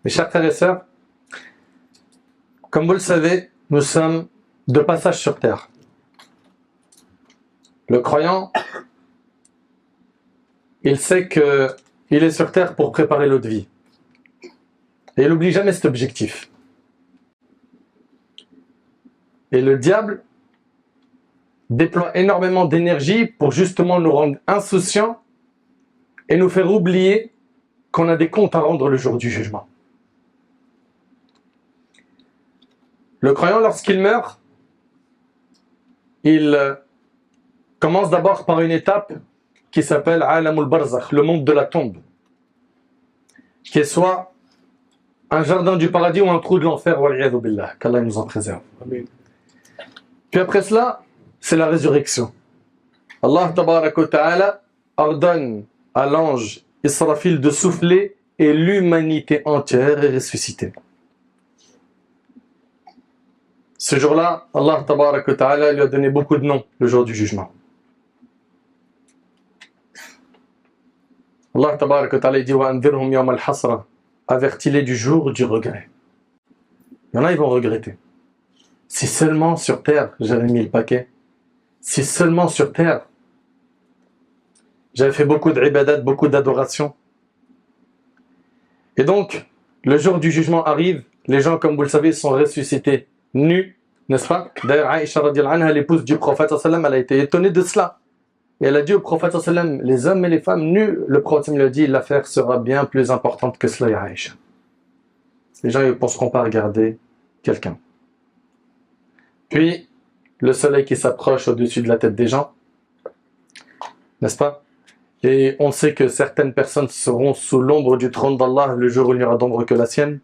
Mes chers frères et sœurs, comme vous le savez, nous sommes de passage sur terre. Le croyant, il sait qu'il est sur terre pour préparer l'autre vie. Et il n'oublie jamais cet objectif. Et le diable déploie énormément d'énergie pour justement nous rendre insouciants et nous faire oublier qu'on a des comptes à rendre le jour du jugement. Le croyant, lorsqu'il meurt, il commence d'abord par une étape qui s'appelle Alamul Barzakh, le monde de la tombe, qui est soit un jardin du paradis ou un trou de l'enfer, wal'iyadhu billah, qu'Allah nous en préserve. Amen. Puis après cela, c'est la résurrection. Allah tabaraka wa ta'ala ordonne à l'ange Israfil de souffler et l'humanité entière est ressuscitée. Ce jour-là, Allah tabaraka wa ta'ala lui a donné beaucoup de noms, le jour du jugement. Allah tabaraka wa ta'ala dit wa anzirhum yawm al-hasra, avertis-les du jour du regret. Il y en a, ils vont regretter. Si seulement sur terre, j'avais mis le paquet. Si seulement sur terre, j'avais fait beaucoup d'ibadat, beaucoup d'adoration. Et donc, le jour du jugement arrive, les gens, comme vous le savez, sont ressuscités nus, n'est-ce pas? D'ailleurs, Aïcha radiallahu anha, l'épouse du prophète sallam, elle a été étonnée de cela. Et elle a dit au prophète sallam, les hommes et les femmes nus, le prophète lui a dit, l'affaire sera bien plus importante que cela, ya Aïcha. Les gens ne penseront pas regarder quelqu'un. Puis, le soleil qui s'approche au-dessus de la tête des gens, n'est-ce pas? Et on sait que certaines personnes seront sous l'ombre du trône d'Allah le jour où il n'y aura d'ombre que la sienne.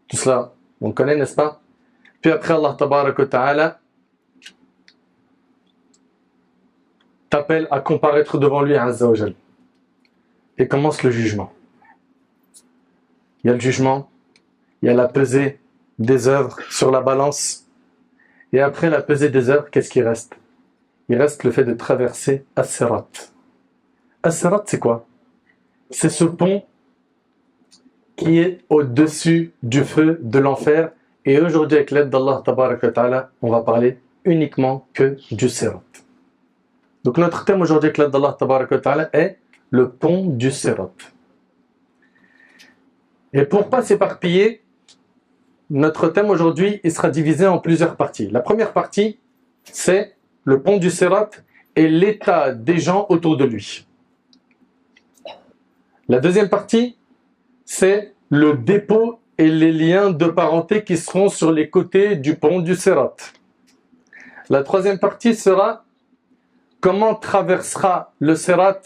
Tout cela, on connaît, n'est-ce pas? Puis après, Allah tabaraka wa ta'ala t'appelle à comparaître devant lui, Azza wa Jal. Et commence le jugement. Il y a le jugement, il y a la pesée des œuvres sur la balance. Et après la pesée des œuvres, qu'est-ce qui reste? Il reste le fait de traverser As-Sirat. As-Sirat, c'est quoi? C'est ce pont qui est au-dessus du feu de l'enfer. Et aujourd'hui, avec l'aide d'Allah tabaraka wa ta'ala, on va parler uniquement que du Sirat. Donc notre thème aujourd'hui, avec l'aide d'Allah tabaraka wa ta'ala, est le pont du Sirat. Et pour ne pas s'éparpiller, notre thème aujourd'hui, il sera divisé en plusieurs parties. La première partie, c'est le pont du Sirat et l'état des gens autour de lui. La deuxième partie, c'est le dépôt et les liens de parenté qui seront sur les côtés du pont du Sirat. La troisième partie sera comment traversera le Sirat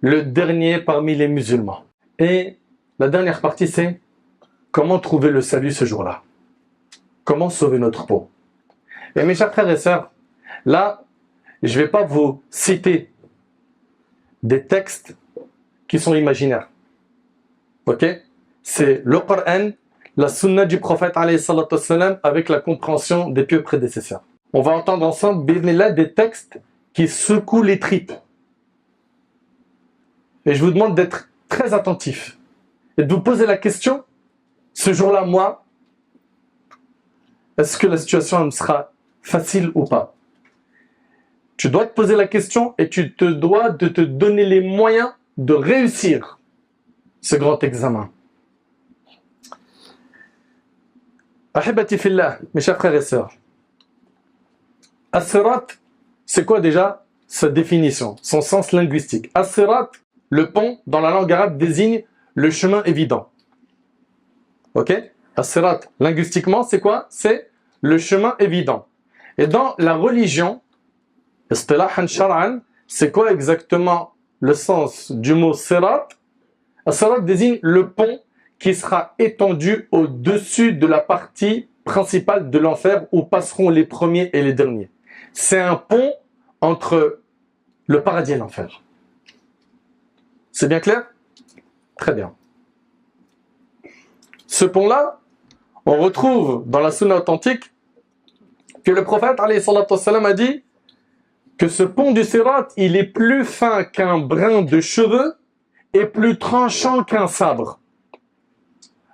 le dernier parmi les musulmans. Et la dernière partie, c'est comment trouver le salut ce jour-là? Comment sauver notre peau? Et mes chers frères et sœurs, là, je ne vais pas vous citer des textes qui sont imaginaires. Ok? C'est le Coran, la sunna du prophète alayhi salatu wassalam, avec la compréhension des pieux prédécesseurs. On va entendre ensemble, bismillah, des textes qui secouent les tripes. Et je vous demande d'être très attentifs et de vous poser la question, ce jour-là, moi, est-ce que la situation me sera facile ou pas? Tu dois te poser la question et tu te dois de te donner les moyens de réussir ce grand examen. Ahibati fillah, mes chers frères et sœurs. As-Sirat, c'est quoi déjà sa définition, son sens linguistique? As-Sirat, le pont, dans la langue arabe, désigne le chemin évident. Ok? As-Sirat, linguistiquement, c'est quoi? C'est le chemin évident. Et dans la religion, istilahan shar'an, c'est quoi exactement le sens du mot Sirat? As-Sirat désigne le pont qui sera étendu au-dessus de la partie principale de l'enfer où passeront les premiers et les derniers. C'est un pont entre le paradis et l'enfer. C'est bien clair? Très bien. Ce pont-là, on retrouve dans la sunna authentique que le prophète alayhi salatu wassalam a dit que ce pont du Sirat, il est plus fin qu'un brin de cheveux et plus tranchant qu'un sabre.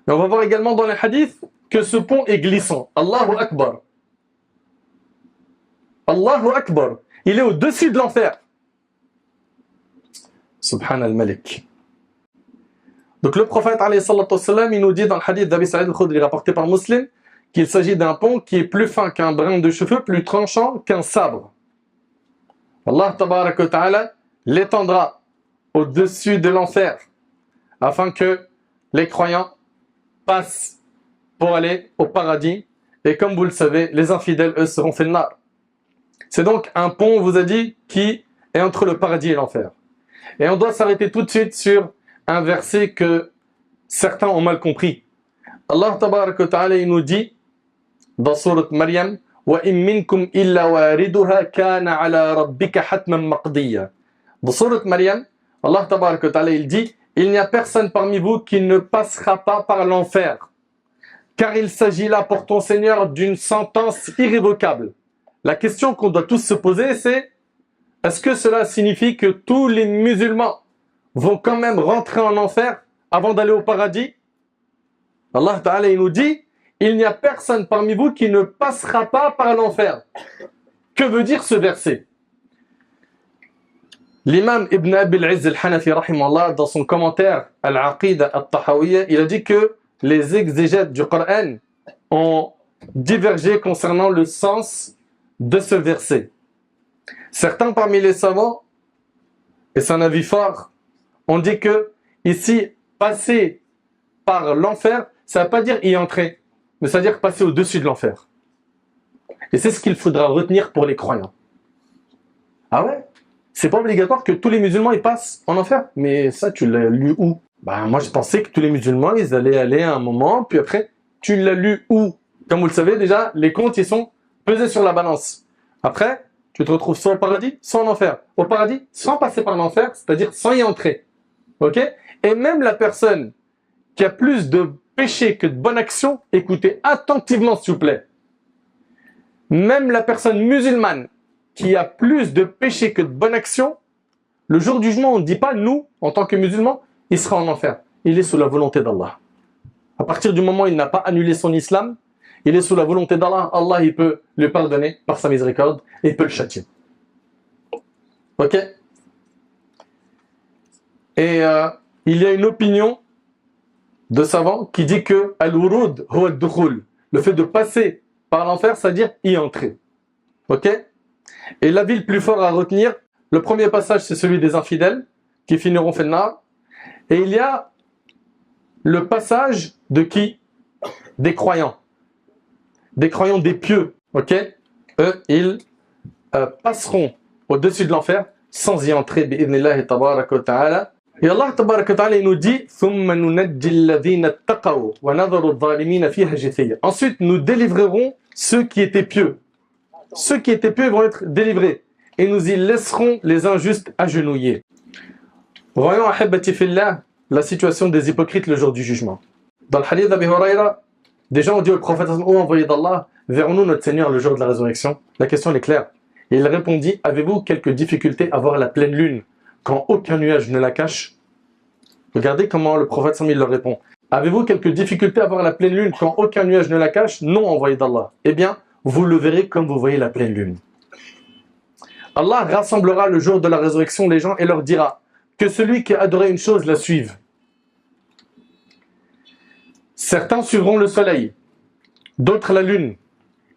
Et on va voir également dans les hadiths que ce pont est glissant. Allahu Akbar. Allahu Akbar. Il est au-dessus de l'enfer. Subhan al-Malik. Donc le prophète, alayhi salatu wassalam, il nous dit dans le hadith d'Abi Sa'id al-Khudri rapporté par Muslim qu'il s'agit d'un pont qui est plus fin qu'un brin de cheveux, plus tranchant qu'un sabre. Allah tabaraka wa ta'ala l'étendra au-dessus de l'enfer afin que les croyants passent pour aller au paradis. Et comme vous le savez, les infidèles, eux, seront fil nar. C'est donc un pont, on vous a dit, qui est entre le paradis et l'enfer. Et on doit s'arrêter tout de suite sur un verset que certains ont mal compris. Allah tabaraka wa ta'ala, il nous dit dans sourate Maryam, وَإِن مِّنكُمْ إِلَّا وَارِدُهَا كَانَ عَلَى رَبِّكَ حَتْمًا مَقْضِيًّا. Dans sourate Maryam, Allah tabaraka wa ta'ala, il dit, il n'y a personne parmi vous qui ne passera pas par l'enfer, car il s'agit là pour ton Seigneur d'une sentence irrévocable. La question qu'on doit tous se poser, c'est est-ce que cela signifie que tous les musulmans vont quand même rentrer en enfer avant d'aller au paradis? Allah Ta'ala il nous dit, il n'y a personne parmi vous qui ne passera pas par l'enfer. Que veut dire ce verset? L'imam Ibn Abi al-Izz al-Hanafi, rahimahullah, dans son commentaire Al-Aqida al-Tahawiyya, il a dit que les exégètes du Coran ont divergé concernant le sens de ce verset. Certains parmi les savants, et c'est un avis fort, ont dit que ici, passer par l'enfer, ça ne veut pas dire y entrer, mais ça veut dire passer au-dessus de l'enfer. Et c'est ce qu'il faudra retenir pour les croyants. Ah ouais? C'est pas obligatoire que tous les musulmans y passent en enfer? Mais ça, tu l'as lu où? Moi, je pensais que tous les musulmans, ils allaient aller à un moment, puis après, tu l'as lu où? Comme vous le savez déjà, les comptes, ils sont pesés sur la balance. Après, tu te retrouves soit au paradis, soit en enfer. Au paradis, sans passer par l'enfer, c'est-à-dire sans y entrer. Ok? Et même la personne qui a plus de péché que de bonne action, écoutez attentivement s'il vous plaît. Même la personne musulmane qui a plus de péché que de bonne action, le jour du jugement, on ne dit pas, nous, en tant que musulmans, il sera en enfer. Il est sous la volonté d'Allah. À partir du moment où il n'a pas annulé son islam, il est sous la volonté d'Allah. Allah, il peut le pardonner par sa miséricorde et il peut le châtier. Ok? Et il y a une opinion de savants qui dit que al-wurud huwa ad-dukhul, le fait de passer par l'enfer, c'est-à-dire y entrer. Ok? Et l'avis le plus fort à retenir, le premier passage, c'est celui des infidèles qui finiront fil nar. Et il y a le passage de qui? Des croyants. Des croyants, des pieux. Ok? Eux, ils passeront au-dessus de l'enfer sans y entrer. Bi'idhnillahi tabaraka wa ta'ala. Et Allah tabaraka wa ta'ala, il nous dit ثُمَّ نُنَجِّي الَّذِينَ اتَّقَوْا وَنَذَرُ الظَّالِمِينَ فِيهَا جِثِيًّا. Ensuite, nous délivrer ceux qui étaient pieux. Ceux qui étaient pieux vont être délivrés. Et nous y laisserons les injustes agenouillés. Voyons, ahibati fillah, la situation des hypocrites le jour du jugement. Dans le hadith d'Abi Huraira, des gens ont dit au prophète, ô envoyé d'Allah, verrons-nous notre Seigneur le jour de la résurrection? La question est claire. Et il répondit, avez-vous quelques difficultés à voir la pleine lune quand aucun nuage ne la cache? Regardez comment le prophète il leur répond. Avez-vous quelques difficultés à voir la pleine lune quand aucun nuage ne la cache? Non, envoyé d'Allah. Eh bien, vous le verrez comme vous voyez la pleine lune. Allah rassemblera le jour de la résurrection les gens et leur dira que celui qui a adoré une chose la suive. Certains suivront le soleil, d'autres la lune,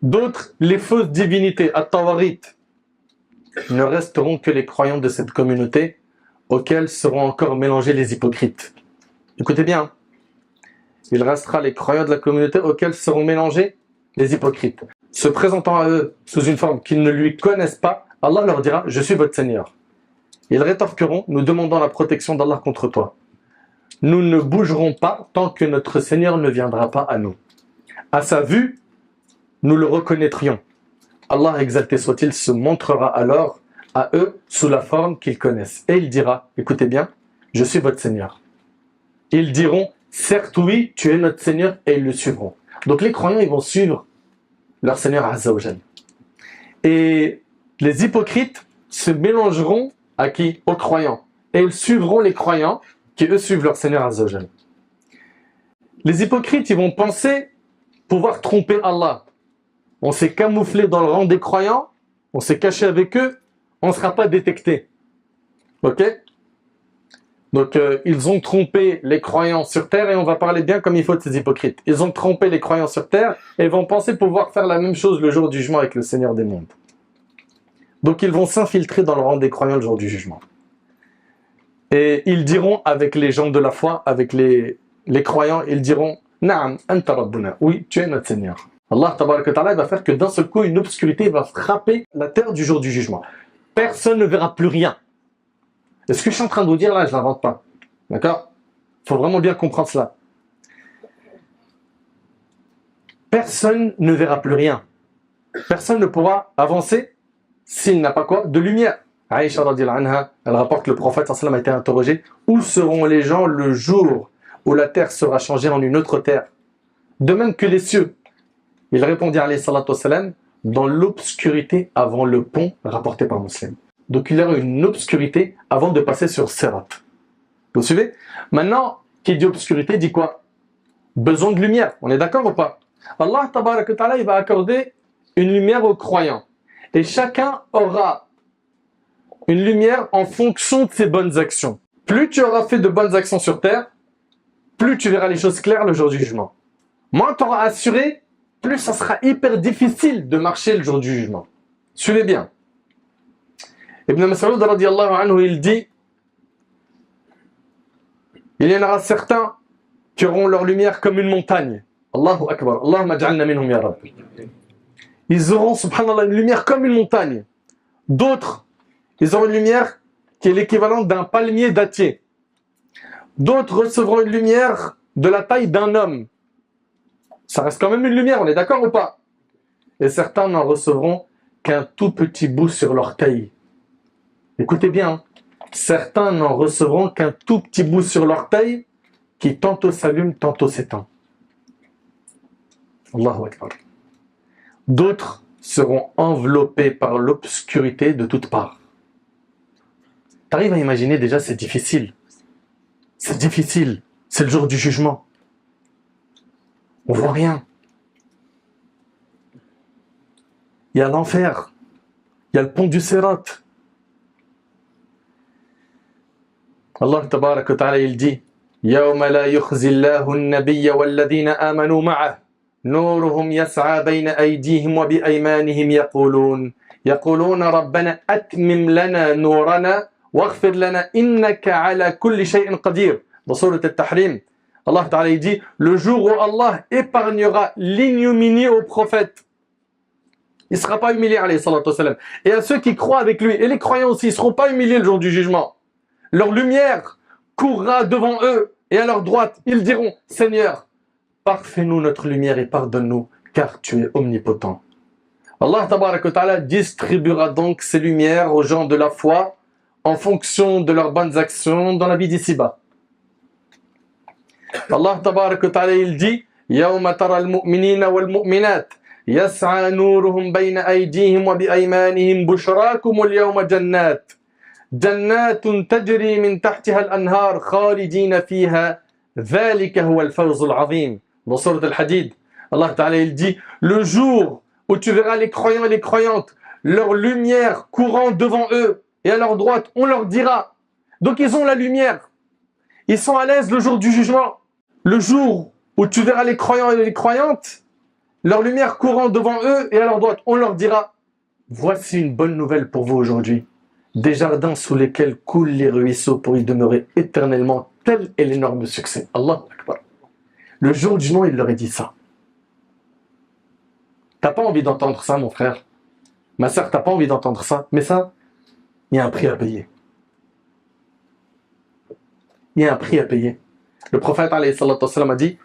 d'autres les fausses divinités, at-tawarit. Il ne resteront que les croyants de cette communauté auxquels seront encore mélangés les hypocrites. Écoutez bien, il restera les croyants de la communauté auxquels seront mélangés les hypocrites. Se présentant à eux sous une forme qu'ils ne lui connaissent pas, Allah leur dira « Je suis votre Seigneur ». Ils rétorqueront « Nous demandons la protection d'Allah contre toi. Nous ne bougerons pas tant que notre Seigneur ne viendra pas à nous. À sa vue, nous le reconnaîtrions. Allah exalté soit-il se montrera alors à eux sous la forme qu'ils connaissent. Et il dira, écoutez bien, je suis votre Seigneur. Ils diront, certes oui, tu es notre Seigneur, et ils le suivront. Donc les croyants, ils vont suivre leur Seigneur Azza wa Jal. Et les hypocrites se mélangeront à qui? Aux croyants. Et ils suivront les croyants qui eux suivent leur Seigneur Azza wa Jal. Les hypocrites, ils vont penser pouvoir tromper Allah. On s'est camouflé dans le rang des croyants, on s'est caché avec eux, on ne sera pas détecté. Ok? Donc, ils ont trompé les croyants sur terre, et on va parler bien comme il faut de ces hypocrites. Ils ont trompé les croyants sur terre, et ils vont penser pouvoir faire la même chose le jour du jugement avec le Seigneur des mondes. Donc, ils vont s'infiltrer dans le rang des croyants le jour du jugement. Et ils diront avec les gens de la foi, avec les croyants, ils diront « Na'am, anta rabbuna » oui, tu es notre Seigneur. Allah tabaraka ta'ala va faire que d'un seul coup, une obscurité va frapper la terre du jour du jugement. Personne ne verra plus rien. Et ce que je suis en train de vous dire là, je ne l'invente pas. D'accord? Il faut vraiment bien comprendre cela. Personne ne verra plus rien. Personne ne pourra avancer s'il n'a pas quoi? De lumière. Aïcha radhiyallahu anha, elle rapporte que le prophète sallallahu alayhi wa sallam a été interrogé: où seront les gens le jour où la terre sera changée en une autre terre? De même que les cieux. Il répondit alayhi salatu wassalam: dans l'obscurité avant le pont, rapporté par Muslim. Donc il y aura une obscurité avant de passer sur Sirat. Vous suivez? Maintenant, qui dit obscurité dit quoi? Besoin de lumière. On est d'accord ou pas? Allah tabaraka ta'ala, il va accorder une lumière aux croyants. Et chacun aura une lumière en fonction de ses bonnes actions. Plus tu auras fait de bonnes actions sur terre, plus tu verras les choses claires le jour du jugement. Moins tu auras assuré, plus ça sera hyper difficile de marcher le jour du jugement. Suivez bien. Ibn Mas'ud radiyallahu anhu, il dit: il y en aura certains qui auront leur lumière comme une montagne. Allahu Akbar. Allahumma ja'alna minhum ya Rabbi. Ils auront, subhanallah, une lumière comme une montagne. D'autres, ils auront une lumière qui est l'équivalent d'un palmier dattier. D'autres recevront une lumière de la taille d'un homme. Ça reste quand même une lumière, on est d'accord ou pas? Et certains n'en recevront qu'un tout petit bout sur l'orteil. Écoutez bien, hein. Certains n'en recevront qu'un tout petit bout sur l'orteil qui tantôt s'allume, tantôt s'éteint. Allahu Akbar. D'autres seront enveloppés par l'obscurité de toutes parts. T'arrives à imaginer déjà, c'est difficile. C'est difficile. C'est le jour du jugement. On voit rien. Il y a l'enfer. Il y a le pont du Sirat. Allah tabaraka wa ta'ala, il dit: Yawma la yukhzillahu an-nabiyya walladhina amanu ma'ah nuruhum yas'a bayna aydihim wa bi aymanihim yaquluna rabbana atmim lana nurana waghfir lana innaka ala kulli shay'in qadir. Dans sourate At-Tahrim, Allah ta'ala il dit: le jour où Allah épargnera l'ignominie au prophète, il ne sera pas humilié, alayhi salatu wassalam, et à ceux qui croient avec lui, et les croyants aussi, ils ne seront pas humiliés le jour du jugement. Leur lumière courra devant eux, et à leur droite, ils diront: Seigneur, parfais-nous notre lumière et pardonne-nous, car tu es omnipotent. Allah tabaraka wa ta'ala distribuera donc ses lumières aux gens de la foi en fonction de leurs bonnes actions dans la vie d'ici-bas. Allah tabaraka wa ta'ala il dit: Yawma tara al-mu'minina wal-mu'minat yas'a nuruhum bayna aydihim wa bi aymanihim bushrakum al-yawma jannat جنات تجري من تحتها الأنهار خالدين فيها ذلك هو الفوز العظيم. Dans sourate Al-Hadid, Allah Ta'ala il dit: le jour où tu verras les croyants et les croyantes, leur lumière courant devant eux, et à leur droite, on leur dira. Donc ils ont la lumière. Ils sont à l'aise le jour du jugement. Le jour où tu verras les croyants et les croyantes, leur lumière courant devant eux, et à leur droite, on leur dira: voici une bonne nouvelle pour vous aujourd'hui. Des jardins sous lesquels coulent les ruisseaux pour y demeurer éternellement, tel est l'énorme succès. Allah Akbar. Le jour du jugement, il leur a dit ça. T'as pas envie d'entendre ça, mon frère? Ma sœur, t'as pas envie d'entendre ça? Mais ça, il y a un prix à payer. Il y a un prix à payer. Le prophète alayhi salatu wassalam a dit: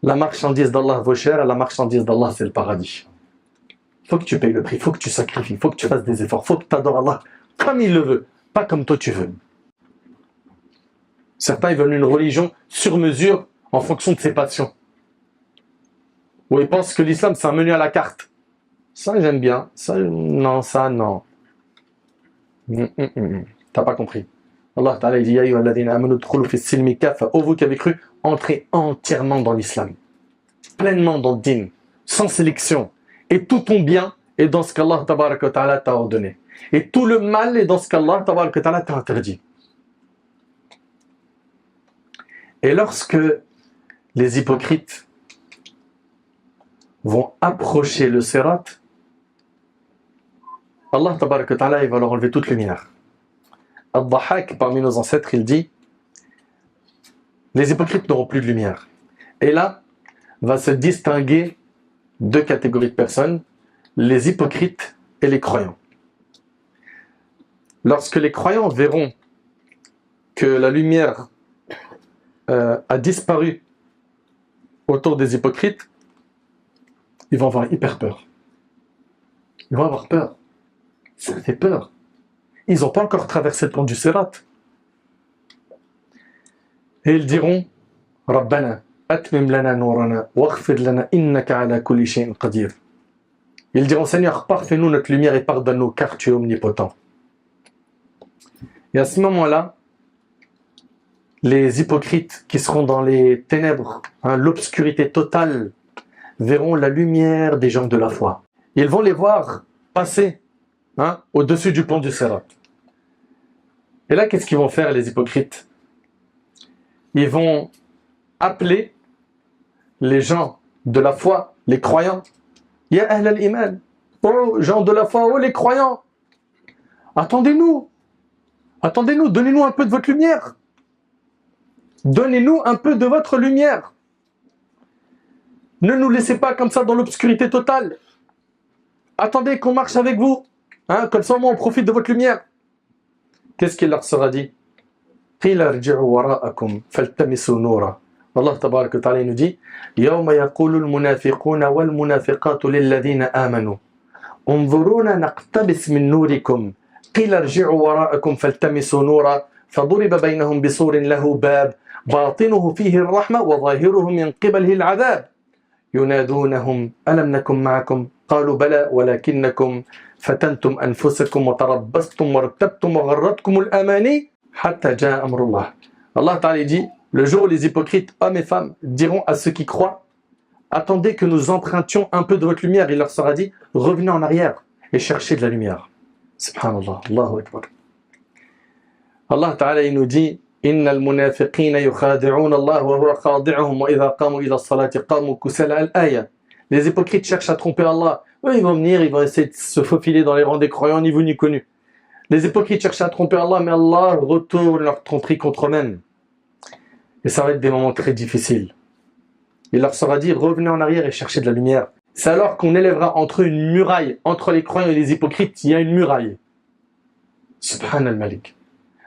la marchandise d'Allah vaut cher, et la marchandise d'Allah, c'est le paradis. Il faut que tu payes le prix, il faut que tu sacrifies, il faut que tu fasses des efforts, il faut que tu adores Allah comme il le veut, pas comme toi tu veux. Certains ils veulent une religion sur mesure en fonction de ses passions. Ou ils pensent que l'islam c'est un menu à la carte. Ça j'aime bien, ça non, ça non. T'as pas compris. Allah Ta'ala dit Ya ayyuhalladhina amanu udkhulu fis silmi kaffa. Ô vous qui avez cru, entrez entièrement dans l'islam, pleinement dans le din, sans sélection. Et tout ton bien est dans ce qu'Allah Tabaraka wa Ta'ala t'a ordonné. Et tout le mal est dans ce qu'Allah Tabaraka wa Ta'ala t'a interdit. Et lorsque les hypocrites vont approcher le sirat, Allah Tabaraka wa Ta'ala, il va leur enlever toute lumière. Al-Dhahak, parmi nos ancêtres, il dit les hypocrites n'auront plus de lumière. Et là, va se distinguer deux catégories de personnes, les hypocrites et les croyants. Lorsque les croyants verront que la lumière a disparu autour des hypocrites, ils vont avoir hyper peur. Ils vont avoir peur. Ça fait peur. Ils n'ont pas encore traversé le pont du Sirat. Et ils diront Rabbana, atmim lana nourana, waghfir lana innaka ala kulli shay'in qadir. Ils diront Seigneur, parfais-nous notre lumière et pardonne-nous car tu es omnipotent. Et à ce moment-là, les hypocrites qui seront dans les ténèbres, l'obscurité totale, verront la lumière des gens de la foi. Ils vont les voir passer au-dessus du pont du Sirat. Et là, qu'est-ce qu'ils vont faire, les hypocrites? Ils vont appeler les gens de la foi, les croyants. Ya ahl al-iman, oh gens de la foi, oh les croyants, attendez-nous, donnez-nous un peu de votre lumière. Donnez-nous un peu de votre lumière. Ne nous laissez pas comme ça dans l'obscurité totale. Attendez qu'on marche avec vous. Comme ça, on profite de votre lumière. Qu'est-ce qu'il leur sera dit? Allah tabarak wa ta'ala nous dit Yawma yaqulu al-munafiquna wal-munafiqatu lil-ladhina amanu Unzuruna naqtabis min nurikum Qila irji'u wara'akum faltamisu nura Faduriba baynahum bisurin lahu bab Batinuhu fihi ar-rahma wa zahiruhu min qibalihi al-'adhab ينادونهم ألم نكن معكم قالوا بلى ولكنكم فتنتم أنفسكم وتربصتم وارتبتم وغرتكم الأماني حتى جاء أمر الله. Allah Ta'ala dit, le jour où les hypocrites, hommes et femmes, diront à ceux qui croient, attendez que nous empruntions un peu de votre lumière. Il leur sera dit, revenez en arrière et cherchez de la lumière. Subhanallah, Allahu Akbar. Allah Ta'ala il nous dit, إن المنافقين يخادعون الله وهو خادعهم وإذا قاموا إلى الصلاة قاموا كسالى الآية. Les hypocrites cherchent à tromper Allah. Eux, ils vont venir, ils vont essayer de se faufiler dans les rangs des croyants, ni vu ni connu. Les hypocrites cherchent à tromper Allah, mais Allah retourne leur tromperie contre eux-mêmes. Et ça va être des moments très difficiles. Il leur sera dit, revenez en arrière et cherchez de la lumière. C'est alors qu'on élèvera entre eux une muraille. Entre les croyants et les hypocrites, il y a une muraille. Subhan al-Malik.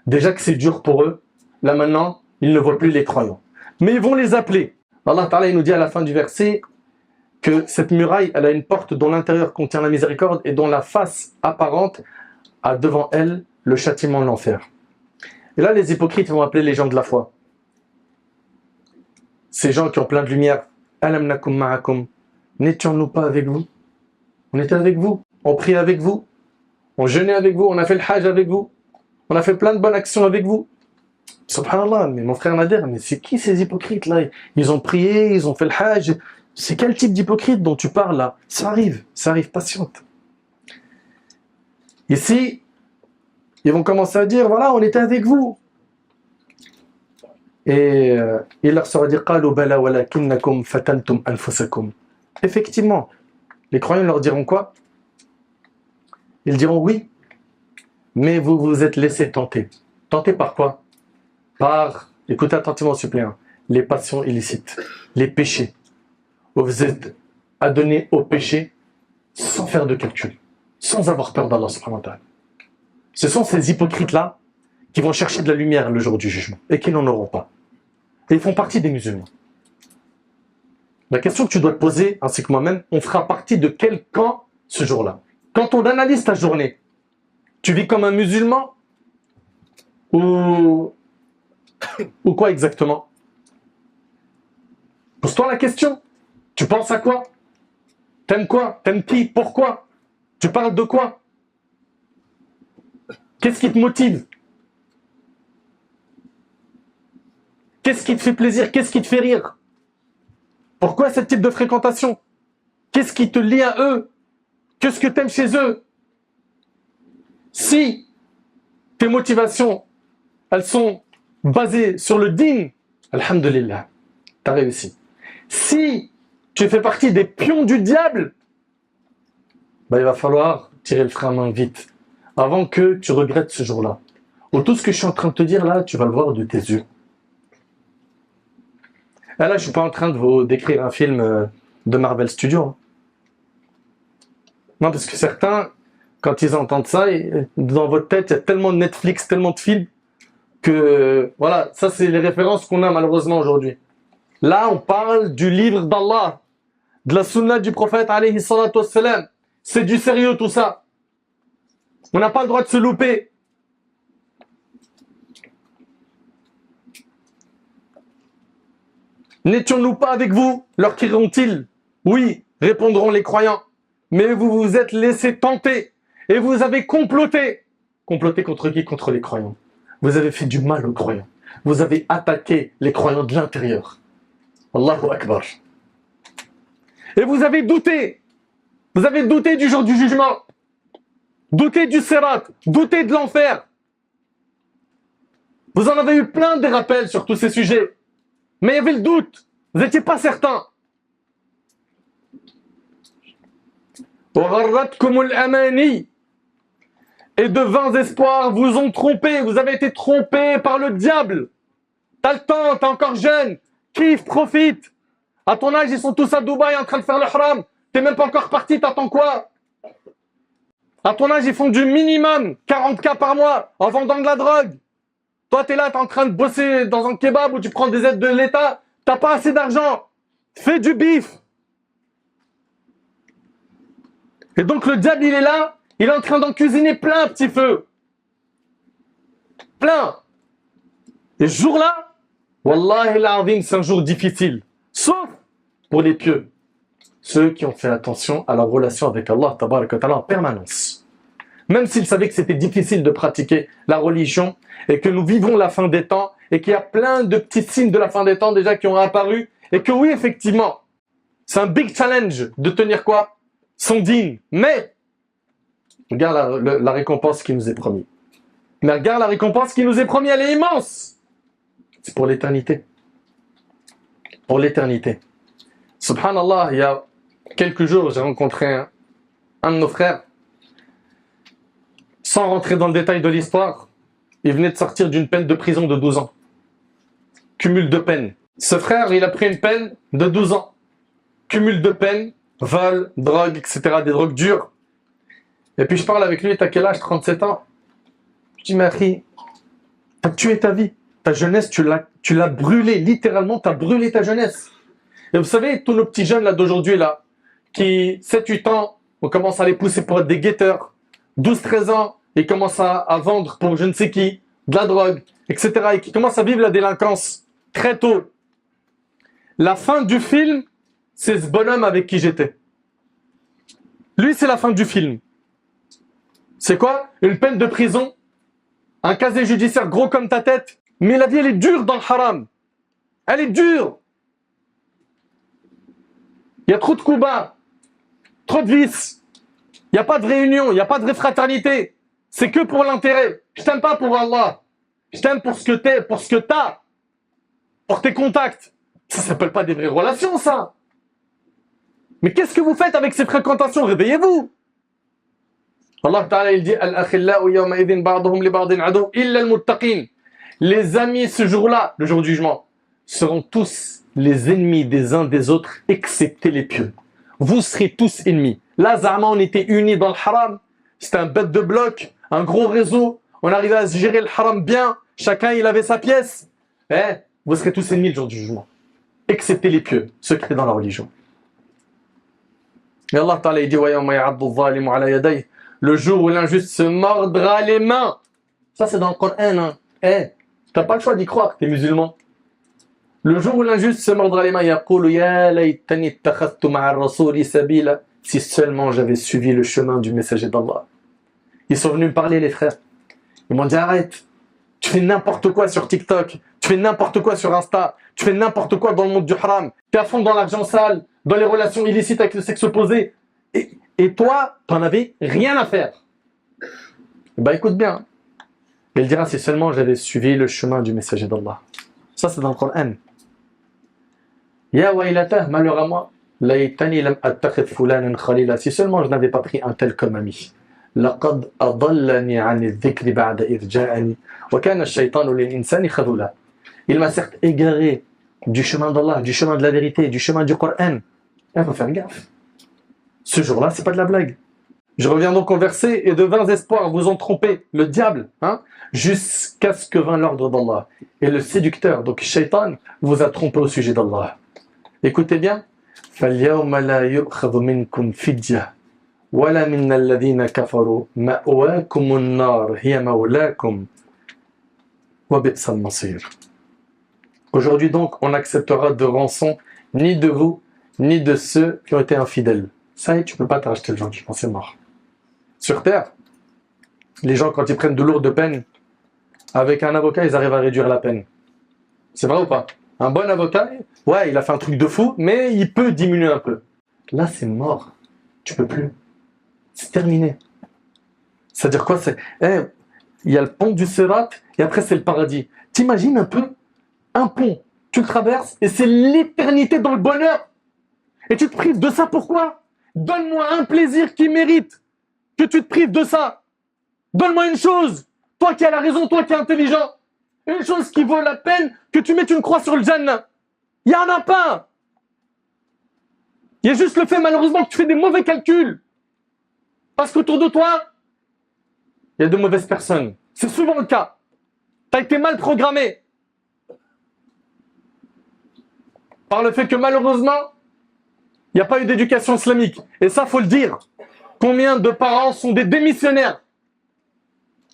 Déjà que c'est dur pour eux, là maintenant, ils ne voient plus les croyants. Mais ils vont les appeler. Allah Ta'ala nous dit à la fin du verset que cette muraille, elle a une porte dont l'intérieur contient la miséricorde et dont la face apparente a devant elle le châtiment de l'enfer. Et là, les hypocrites vont appeler les gens de la foi. Ces gens qui ont plein de lumière. Alam nakum ma'akum. N'étions-nous pas avec vous? On était avec vous. On priait avec vous. On jeûnait avec vous. On a fait le hajj avec vous. On a fait plein de bonnes actions avec vous. Subhanallah, mais mon frère Nader, mais c'est qui ces hypocrites là? Ils ont prié, ils ont fait le hajj. C'est quel type d'hypocrite dont tu parles là? Ça arrive, patiente. Ici, ils vont commencer à dire, voilà, on était avec vous. Et il leur sera dit, qalu bala walakinnakum fatantum anfusakum. Effectivement, les croyants leur diront quoi? Ils diront oui, mais vous vous êtes laissé tenter. Tenter par quoi? Par, écoutez attentivement suppléant, les passions illicites, les péchés. Vous êtes adonnés au péché sans faire de calcul, sans avoir peur d'Allah subhanahu wa ta'ala. Ce sont ces hypocrites-là qui vont chercher de la lumière le jour du jugement et qui n'en auront pas. Et ils font partie des musulmans. La question que tu dois te poser, ainsi que moi-même, on fera partie de quel camp ce jour-là? Quand on analyse ta journée, tu vis comme un musulman ou quoi exactement? Pose-toi la question. Tu penses à quoi? T'aimes quoi? T'aimes qui? Pourquoi? Tu parles de quoi? Qu'est-ce qui te motive? Qu'est-ce qui te fait plaisir? Qu'est-ce qui te fait rire? Pourquoi ce type de fréquentation? Qu'est-ce qui te lie à eux? Qu'est-ce que tu aimes chez eux? Si tes motivations, elles sont basées sur le din, alhamdulillah, tu as réussi. Si tu fais partie des pions du diable, il va falloir tirer le frein à main vite, avant que tu regrettes ce jour-là. Ou tout ce que je suis en train de te dire là, tu vas le voir de tes yeux. Et là, je ne suis pas en train de vous décrire un film de Marvel Studios. Non, parce que certains, quand ils entendent ça, dans votre tête, il y a tellement de Netflix, tellement de films, que voilà, ça c'est les références qu'on a malheureusement aujourd'hui. Là, on parle du livre d'Allah, de la sunna du prophète, alayhi salatu wassalam. C'est du sérieux tout ça. On n'a pas le droit de se louper. N'étions-nous pas avec vous? Leur crieront-ils? Oui, répondront les croyants. Mais vous vous êtes laissés tenter et vous avez comploté. Comploté contre qui? Contre les croyants. Vous avez fait du mal aux croyants. Vous avez attaqué les croyants de l'intérieur. Allahu Akbar. Et vous avez douté. Vous avez douté du jour du jugement. Douté du Sirat. Douté de l'enfer. Vous en avez eu plein des rappels sur tous ces sujets. Mais il y avait le doute. Vous n'étiez pas certain. Et de vains espoirs vous ont trompé. Vous avez été trompé par le diable. T'as le temps, t'es encore jeune. Kiffe, profite. À ton âge, ils sont tous à Dubaï en train de faire le haram. T'es même pas encore parti, t'attends quoi? À ton âge, ils font du minimum 40K par mois en vendant de la drogue. Toi, t'es là, t'es en train de bosser dans un kebab où tu prends des aides de l'État. T'as pas assez d'argent. Fais du bif. Et donc le diable, il est là. Il est en train d'en cuisiner plein, petit feu. Plein. Et ce jour-là, Wallahi l'azim, c'est un jour difficile. Sauf pour les pieux. Ceux qui ont fait attention à leur relation avec Allah, tabarak wa ta'ala, en permanence. Même s'ils savaient que c'était difficile de pratiquer la religion et que nous vivons la fin des temps et qu'il y a plein de petits signes de la fin des temps déjà qui ont apparu et que oui, effectivement, c'est un big challenge de tenir quoi? Son digne. Mais, regarde la récompense qui nous est promise. Mais regarde la récompense qui nous est promise, elle est immense. C'est pour l'éternité. Pour l'éternité. Subhanallah, il y a quelques jours, j'ai rencontré un de nos frères. Sans rentrer dans le détail de l'histoire, il venait de sortir d'une peine de prison de 12 ans. Cumul de peine. Ce frère, il a pris une peine de 12 ans. Cumul de peine, vol, drogue, etc. Des drogues dures. Et puis je parle avec lui, t'as quel âge? 37 ans. Je dis, mais Akhi, t'as tué ta vie. Ta jeunesse, tu l'as brûlée. Littéralement, t'as brûlé ta jeunesse. Et vous savez, tous nos petits jeunes là d'aujourd'hui, là, qui, 7-8 ans, on commence à les pousser pour être des guetteurs. 12-13 ans, ils commencent à vendre pour je ne sais qui, de la drogue, etc. Et qui commencent à vivre la délinquance très tôt. La fin du film, c'est ce bonhomme avec qui j'étais. Lui, c'est la fin du film. C'est quoi? Une peine de prison, un casier judiciaire gros comme ta tête. Mais la vie, elle est dure dans le haram. Elle est dure. Il y a trop de coups bas, trop de vices. Il n'y a pas de réunion, il n'y a pas de vraie fraternité. C'est que pour l'intérêt. Je t'aime pas pour Allah. Je t'aime pour ce que t'es, pour ce que t'as. Pour tes contacts. Ça s'appelle pas des vraies relations, ça. Mais qu'est-ce que vous faites avec ces fréquentations? Réveillez-vous. Allah Ta'ala, il dit Al-akhillau yawma idhin ba'duhum li ba'din adu illa al-muttaqin. Les amis ce jour-là, le jour du jugement, seront tous les ennemis des uns des autres, excepté les pieux. Vous serez tous ennemis. Là, Zama, on était unis dans le haram. C'était un bête de bloc, un gros réseau. On arrivait à se gérer le haram bien. Chacun, il avait sa pièce. Vous serez tous ennemis le jour du jugement. Excepté les pieux, ceux qui sont dans la religion. Et Allah Ta'ala, il dit le jour où l'injuste se mordra les mains. Ça, c'est dans le Coran. T'as pas le choix d'y croire, t'es musulman. Le jour où l'injuste se mordra les mains, yaqulu ya laytani ittakhadhtu ma'a ar-rasuli sabila. Si seulement j'avais suivi le chemin du messager d'Allah. Ils sont venus me parler, les frères. Ils m'ont dit arrête, tu fais n'importe quoi sur TikTok, Tu fais n'importe quoi sur Insta. Tu fais n'importe quoi dans le monde du haram. Tu es à fond dans l'argent sale, dans les relations illicites avec le sexe opposé. Et toi, t'en avais rien à faire. Bah écoute bien. Il dira, si seulement j'avais suivi le chemin du messager d'Allah. Ça, c'est dans le Coran. Ya waylata, malheur à moi. Laytani lam attakhid fulanan khalila. Si seulement je n'avais pas pris un tel comme ami. Laqad adallani ani dhikri ba'da idh ja'ani. Wa kana ash-shaytanu lil insani khadula. Il m'a certes égaré du chemin d'Allah, du chemin de la vérité, du chemin du Coran. Il faut faire gaffe. Ce jour-là, c'est pas de la blague. Je reviens donc au verset, et de vains espoirs vous ont trompé, le diable, jusqu'à ce que vint l'ordre d'Allah. Et le séducteur, donc Shaitan, vous a trompé au sujet d'Allah. Écoutez bien. فَالْيَوْمَ لَا يُؤْخَذُ مِنْكُمْ فِدْيَةٌ وَلَا مِنَّ الَّذِينَ كَفَرُوا مَأْوَاكُمُ النَّارُ هِيَ مَوْلَاكُمْ وَبِئْسَ الْمَصِيرُ. Aujourd'hui donc, on n'acceptera de rançon ni de vous, ni de ceux qui ont été infidèles. Ça y est, tu ne peux pas te racheter le jugement, c'est mort. Sur Terre, les gens, quand ils prennent de lourdes peines, avec un avocat, ils arrivent à réduire la peine. C'est vrai ou pas? Un bon avocat, ouais, il a fait un truc de fou, mais il peut diminuer un peu. Là, c'est mort. Tu peux plus. C'est terminé. C'est-à-dire quoi? Il y a le pont du Sirat, et après, c'est le paradis. T'imagines un peu un pont, tu le traverses, et c'est l'éternité dans le bonheur. Et tu te prives de ça, pourquoi? Donne-moi un plaisir qui mérite que tu te prives de ça. Donne-moi une chose, toi qui as la raison, toi qui es intelligent. Une chose qui vaut la peine que tu mettes une croix sur le Jannah. Il n'y en a pas. Il y a juste le fait, malheureusement, que tu fais des mauvais calculs. Parce qu'autour de toi, il y a de mauvaises personnes. C'est souvent le cas. Tu as été mal programmé. Par le fait que, malheureusement, il n'y a pas eu d'éducation islamique. Et ça, faut le dire. Combien de parents sont des démissionnaires?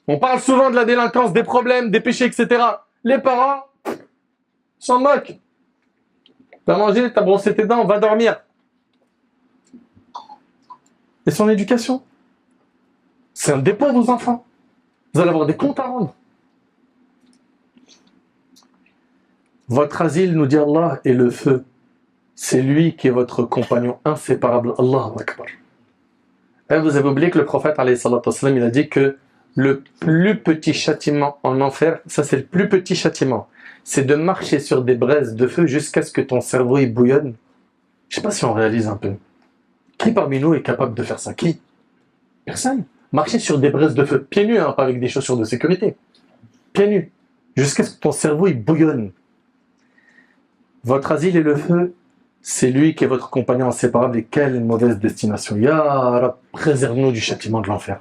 On parle souvent de la délinquance, des problèmes, des péchés, etc. Les parents s'en moquent. T'as mangé, t'as brossé tes dents, va dormir. Et son éducation? C'est un dépôt, vos enfants. Vous allez avoir des comptes à rendre. Votre asile, nous dit Allah, est le feu. C'est lui qui est votre compagnon inséparable. Allahu Akbar. Et vous avez oublié que le prophète, alayhi salatu wassalam, il a dit que le plus petit châtiment en enfer, ça c'est le plus petit châtiment, c'est de marcher sur des braises de feu jusqu'à ce que ton cerveau y bouillonne. Je ne sais pas si on réalise un peu. Qui parmi nous est capable de faire ça? Qui? Personne. Marcher sur des braises de feu, pieds nus, pas avec des chaussures de sécurité. Pieds nus, jusqu'à ce que ton cerveau y bouillonne. Votre asile est le feu, c'est lui qui est votre compagnon inséparable. Et quelle mauvaise destination. Ya Rab, préserve-nous du châtiment de l'enfer.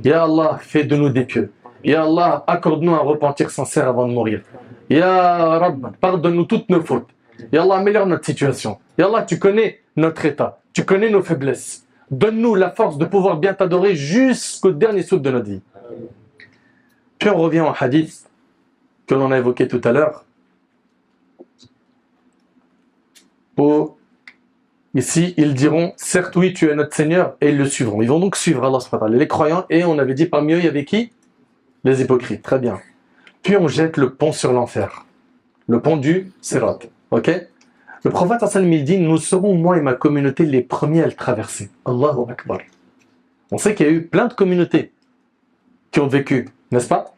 Ya Allah, fais de nous des pieux. Ya Allah, accorde-nous un repentir sincère avant de mourir. Ya Rab, pardonne-nous toutes nos fautes. Ya Allah, améliore notre situation. Ya Allah, tu connais notre état. Tu connais nos faiblesses. Donne-nous la force de pouvoir bien t'adorer jusqu'au dernier souffle de notre vie. Puis on revient au hadith que l'on a évoqué tout à l'heure. Ici, ils diront, certes oui, tu es notre Seigneur, et ils le suivront. Ils vont donc suivre Allah subhanahu wa ta'ala, les croyants, et on avait dit parmi eux, il y avait qui? Les hypocrites, très bien. Puis on jette le pont sur l'enfer, le pont du Sirat, ok? Le prophète sallallahu il dit, nous serons, moi et ma communauté, les premiers à le traverser. Allahu Akbar. On sait qu'il y a eu plein de communautés qui ont vécu, n'est-ce pas?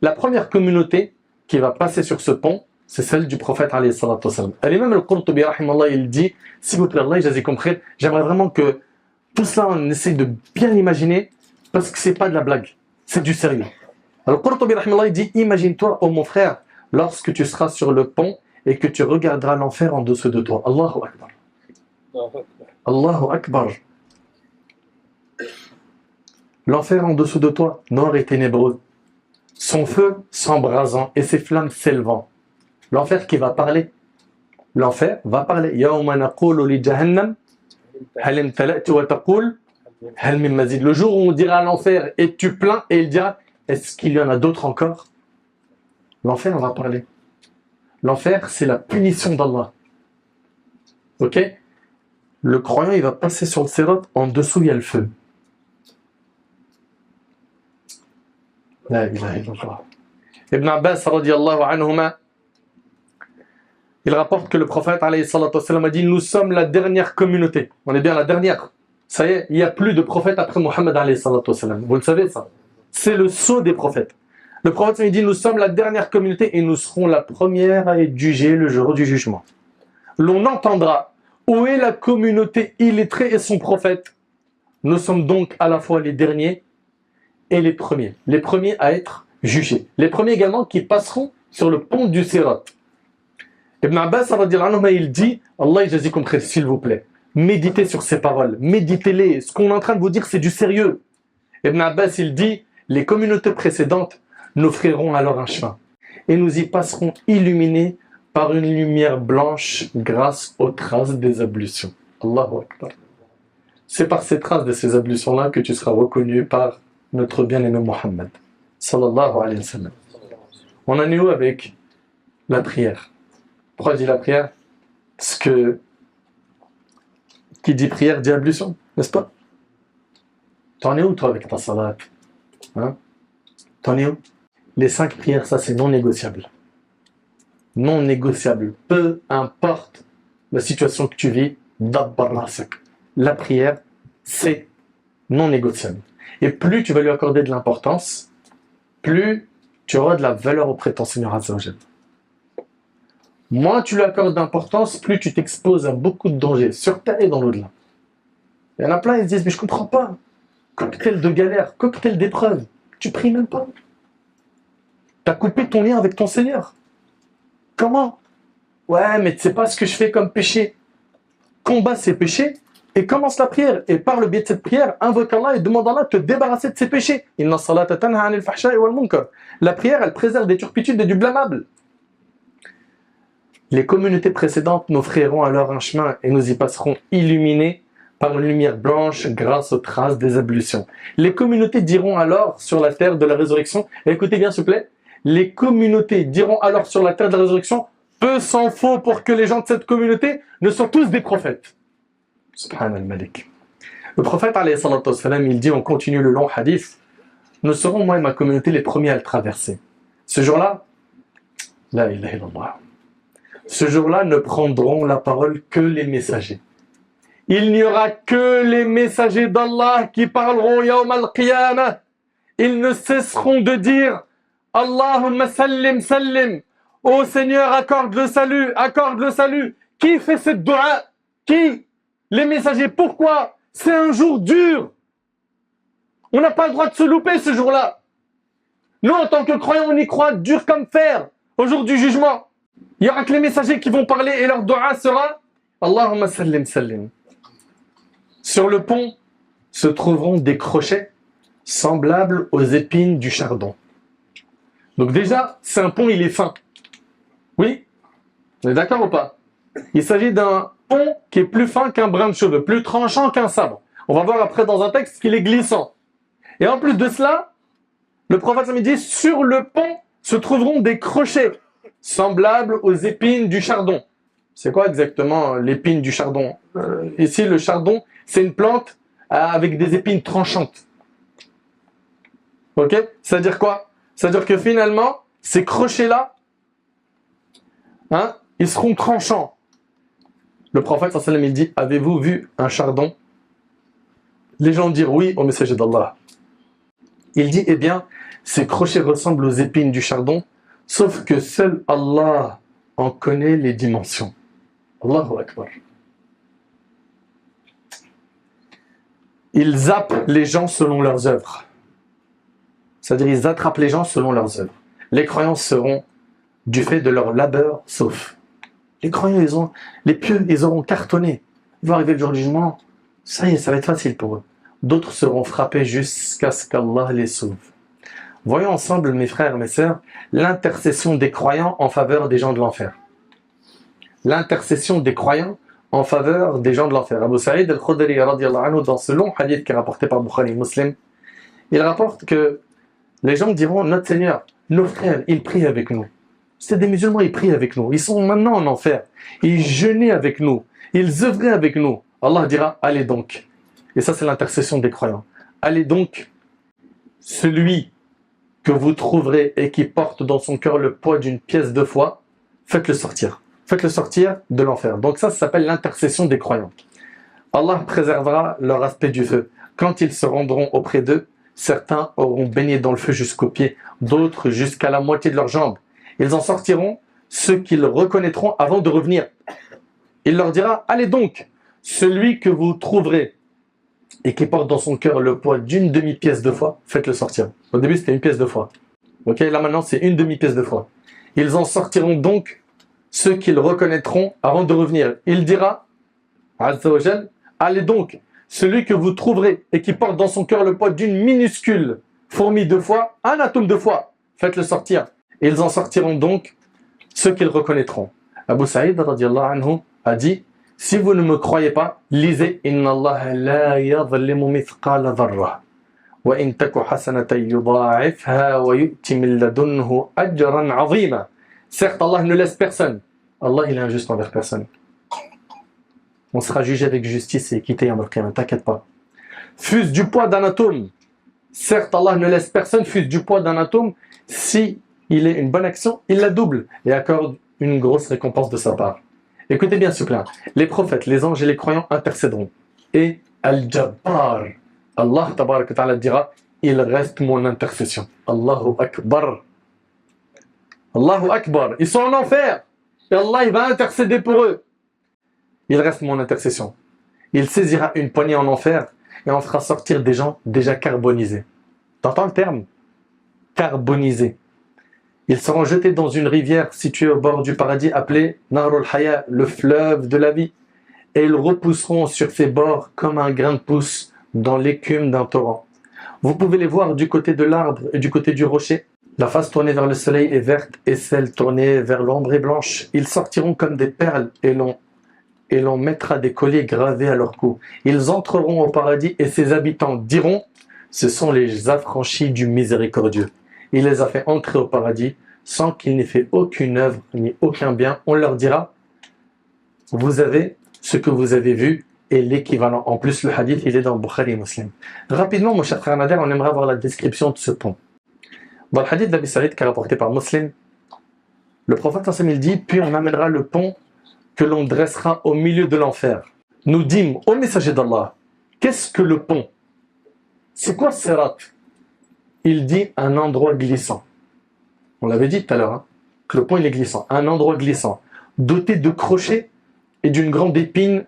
La première communauté qui va passer sur ce pont, c'est celle du prophète alayhi salatu wassalam. L'imam al-Qurtubi rahimallah, il dit, s'il vous plaît, Allah jazikum khair, j'aimerais vraiment que tout cela on essaye de bien l'imaginer parce que c'est pas de la blague, c'est du sérieux. Al-Qurtubi rahimallah, il dit, imagine-toi, oh mon frère, lorsque tu seras sur le pont et que tu regarderas l'enfer en dessous de toi. Allahu Akbar. Allahu Akbar. L'enfer en dessous de toi, noir et ténébreux. Son feu s'embrasant et ses flammes s'élevant. L'enfer qui va parler. L'enfer va parler. Yawma naqulu li jahannam hal imtala'ti wa taqul hal min mazid. Le jour où on dira à l'enfer, es-tu plein? Et il dira, est-ce qu'il y en a d'autres encore? L'enfer va parler. L'enfer, c'est la punition d'Allah. Ok? Le croyant, il va passer sur le sirat, en dessous, il y a le feu. La ilaha illallah. Ibn Abbas, radiyallahu anhuma, il rapporte que le prophète alayhi salatu wassalam, a dit: nous sommes la dernière communauté. On est bien la dernière. Ça y est, il n'y a plus de prophète après Mohammed alayhi salatu wassalam. Vous le savez ça? C'est le sceau des prophètes. Le prophète il dit: nous sommes la dernière communauté et nous serons la première à être jugée le jour du jugement. L'on entendra: où est la communauté illettrée et son prophète? Nous sommes donc à la fois les derniers et les premiers à être jugés. Les premiers également qui passeront sur le pont du Sirat. Ibn Abbas radiyallahu anhu, il dit: Allah yajazikum khair, s'il vous plaît, méditez sur ces paroles, méditez-les. Ce qu'on est en train de vous dire, c'est du sérieux. Ibn Abbas, il dit: les communautés précédentes nous offriront alors un chemin et nous y passerons illuminés par une lumière blanche grâce aux traces des ablutions. Allahu Akbar. C'est par ces traces de ces ablutions-là que tu seras reconnu par notre bien-aimé Mohammed sallallahu alayhi wa sallam. On en est où avec la prière? Pourquoi je dis la prière? Parce que qui dit prière dit ablution, n'est-ce pas? T'en es où toi avec ta salat? Hein? T'en es où? Les 5 prières, ça c'est non négociable. Non négociable. Peu importe la situation que tu vis, la prière, c'est non négociable. Et plus tu vas lui accorder de l'importance, plus tu auras de la valeur auprès de ton Seigneur Azza wa Jal. Moins tu lui accordes d'importance, plus tu t'exposes à beaucoup de dangers, sur terre et dans l'au-delà. Il y en a plein, ils se disent: mais je comprends pas. Cocktail de galère, cocktail d'épreuve. Tu pries même pas. Tu as coupé ton lien avec ton Seigneur. Comment? Ouais, mais tu sais pas ce que je fais comme péché. Combat ces péchés et commence la prière. Et par le biais de cette prière, invoque Allah et demande à Allah de te débarrasser de ses péchés. Inna salata tanha anil fahsha'i wal munkar. La prière, elle préserve des turpitudes et du blâmable. Les communautés précédentes nous offriront alors un chemin et nous y passerons illuminés par une lumière blanche grâce aux traces des ablutions. Les communautés diront alors sur la terre de la résurrection, et écoutez bien s'il vous plaît, les communautés diront alors sur la terre de la résurrection: peu s'en faut pour que les gens de cette communauté ne soient tous des prophètes. Subhanal Malik. Le prophète alayhi salatu wassalam, il dit, on continue le long hadith: nous serons moi et ma communauté les premiers à le traverser. Ce jour-là, la ilaha illallah. Ce jour-là ne prendront la parole que les messagers. Il n'y aura que les messagers d'Allah qui parleront yawm al-qiyamah. Ils ne cesseront de dire: Allahumma sallim sallim. Ô Seigneur, accorde le salut, accorde le salut. Qui fait cette dua? Qui? Les messagers. Pourquoi? C'est un jour dur. On n'a pas le droit de se louper ce jour-là. Nous, en tant que croyants, on y croit dur comme fer. Au jour du jugement, il n'y aura que les messagers qui vont parler et leur dua sera: Allahumma sallim sallim. Sur le pont se trouveront des crochets semblables aux épines du chardon. Donc déjà, c'est un pont, il est fin. Oui? On est d'accord ou pas? Il s'agit d'un pont qui est plus fin qu'un brin de cheveux, plus tranchant qu'un sabre. On va voir après dans un texte qu'il est glissant. Et en plus de cela, le prophète me dit: sur le pont se trouveront des crochets semblables aux épines du chardon. C'est quoi exactement l'épine du chardon? Ici, le chardon, c'est une plante avec des épines tranchantes. Ok? C'est-à-dire quoi? C'est-à-dire que finalement, ces crochets-là, ils seront tranchants. Le prophète sallallahu alayhi wa sallam, il dit: avez-vous vu un chardon? Les gens dirent oui au messager d'Allah. Il dit: eh bien, ces crochets ressemblent aux épines du chardon, sauf que seul Allah en connaît les dimensions. Allahu Akbar. Ils zappent les gens selon leurs œuvres. C'est-à-dire, ils attrapent les gens selon leurs œuvres. Les croyants seront du fait de leur labeur sauf. Les croyants, les pieux, ils auront cartonné. Ils vont arriver le jour du jugement. Ça y est, ça va être facile pour eux. D'autres seront frappés jusqu'à ce qu'Allah les sauve. Voyons ensemble, mes frères et mes sœurs, l'intercession des croyants en faveur des gens de l'enfer. L'intercession des croyants en faveur des gens de l'enfer. Abu Sa'id al-Khudri radiyallahu anhu, dans ce long hadith qui est rapporté par Bukhari et Muslim, il rapporte que les gens diront: notre Seigneur, nos frères, ils prient avec nous. C'est des musulmans, ils prient avec nous. Ils sont maintenant en enfer. Ils jeûnaient avec nous. Ils œuvraient avec nous. Allah dira: allez donc. Et ça, c'est l'intercession des croyants. Allez donc, celui que vous trouverez et qui porte dans son cœur le poids d'une pièce de foi, faites-le sortir. faites-le sortir de l'enfer. Donc ça s'appelle l'intercession des croyants. Allah préservera leur aspect du feu. Quand ils se rendront auprès d'eux, certains auront baigné dans le feu jusqu'aux pieds, d'autres jusqu'à la moitié de leurs jambes. Ils en sortiront ceux qu'ils reconnaîtront avant de revenir. Il leur dira, allez donc, celui que vous trouverez et qui porte dans son cœur le poids d'une demi-pièce de foi, faites-le sortir. Au début, c'était une pièce de foi. Ok, là maintenant, c'est une demi-pièce de foi. Ils en sortiront donc ceux qu'ils reconnaîtront avant de revenir. Il dira, Azza wa Jal, allez donc, celui que vous trouverez et qui porte dans son cœur le poids d'une minuscule fourmi de foi, un atome de foi, faites-le sortir. Et ils en sortiront donc ceux qu'ils reconnaîtront. Abu Saïd radiallahu anhu a dit, si vous ne me croyez pas, lisez Inna Allah la yadhlimu mithqala dharra wa in taku hasanatan yudha'ifha wa yu'ti min ladunhu ajran 'azima. Certes, Allah ne laisse personne. Allah, il est injuste envers personne. On sera jugé avec justice et équité, ne t'inquiète pas. Fût-ce du poids d'un atome. Certes, Allah ne laisse personne, fût-ce du poids d'un atome. Si il est une bonne action, il la double et accorde une grosse récompense de sa part. Écoutez bien ce plan. Les prophètes, les anges et les croyants intercéderont. Et Al-Jabbar, Allah tabaraka ta'ala dira, il reste mon intercession. Allahu Akbar. Allahu Akbar. Ils sont en enfer. Et Allah, il va intercéder pour eux. Il reste mon intercession. Il saisira une poignée en enfer et en fera sortir des gens déjà carbonisés. T'entends le terme? Carbonisés. Ils seront jetés dans une rivière située au bord du paradis appelée Nahrul Haya, le fleuve de la vie. Et ils repousseront sur ses bords comme un grain de pouce dans l'écume d'un torrent. Vous pouvez les voir du côté de l'arbre et du côté du rocher. La face tournée vers le soleil est verte et celle tournée vers l'ombre est blanche. Ils sortiront comme des perles et l'on mettra des colliers gravés à leur cou. Ils entreront au paradis et ses habitants diront, ce sont les affranchis du miséricordieux. Il les a fait entrer au paradis sans qu'ils n'aient fait aucune œuvre ni aucun bien. On leur dira, vous avez ce que vous avez vu et l'équivalent. En plus, le hadith, il est dans Bukhari et Muslim. Rapidement, mon cher frère Nader, on aimerait avoir la description de ce pont. Dans le hadith d'Abi Saïd, qui est rapporté par Muslim, le prophète il dit, puis on amènera le pont que l'on dressera au milieu de l'enfer. Nous dîmes, ô messager d'Allah, qu'est-ce que le pont? C'est quoi Sirat? Il dit un endroit glissant. On l'avait dit tout à l'heure, hein, que le pont il est glissant. Un endroit glissant, doté de crochets et d'une grande épine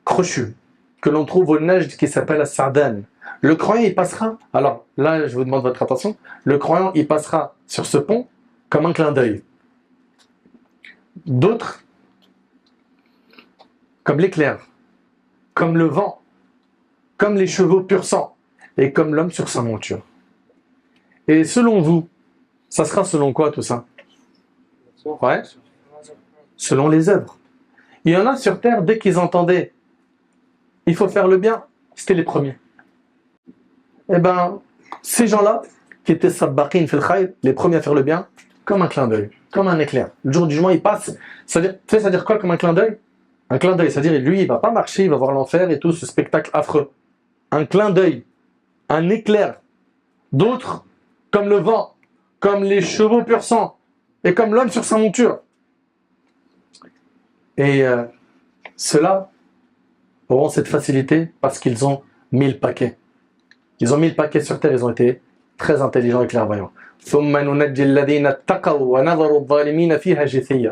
crochue, que l'on trouve au Najd qui s'appelle la Sardane. Le croyant il passera, alors là je vous demande votre attention, le croyant il passera sur ce pont comme un clin d'œil. D'autres, comme l'éclair, comme le vent, comme les chevaux pur sang, et comme l'homme sur sa monture. Et selon vous, ça sera selon quoi tout ça? Ouais. Selon les œuvres. Il y en a sur terre, dès qu'ils entendaient il faut faire le bien, c'était les premiers. Eh ben, ces gens-là, qui étaient sabbaqin fil khayr, les premiers à faire le bien, comme un clin d'œil, comme un éclair. Le jour du jugement, il passe. C'est-à-dire quoi comme un clin d'œil? Un clin d'œil, c'est-à-dire lui, il va pas marcher, il va voir l'enfer et tout ce spectacle affreux. Un clin d'œil, un éclair. D'autres, comme le vent, comme les chevaux pur sang, et comme l'homme sur sa monture. Et ceux-là auront cette facilité parce qu'ils ont mis le paquet. Ils ont mis le paquet sur terre, ils ont été très intelligents et clairvoyants.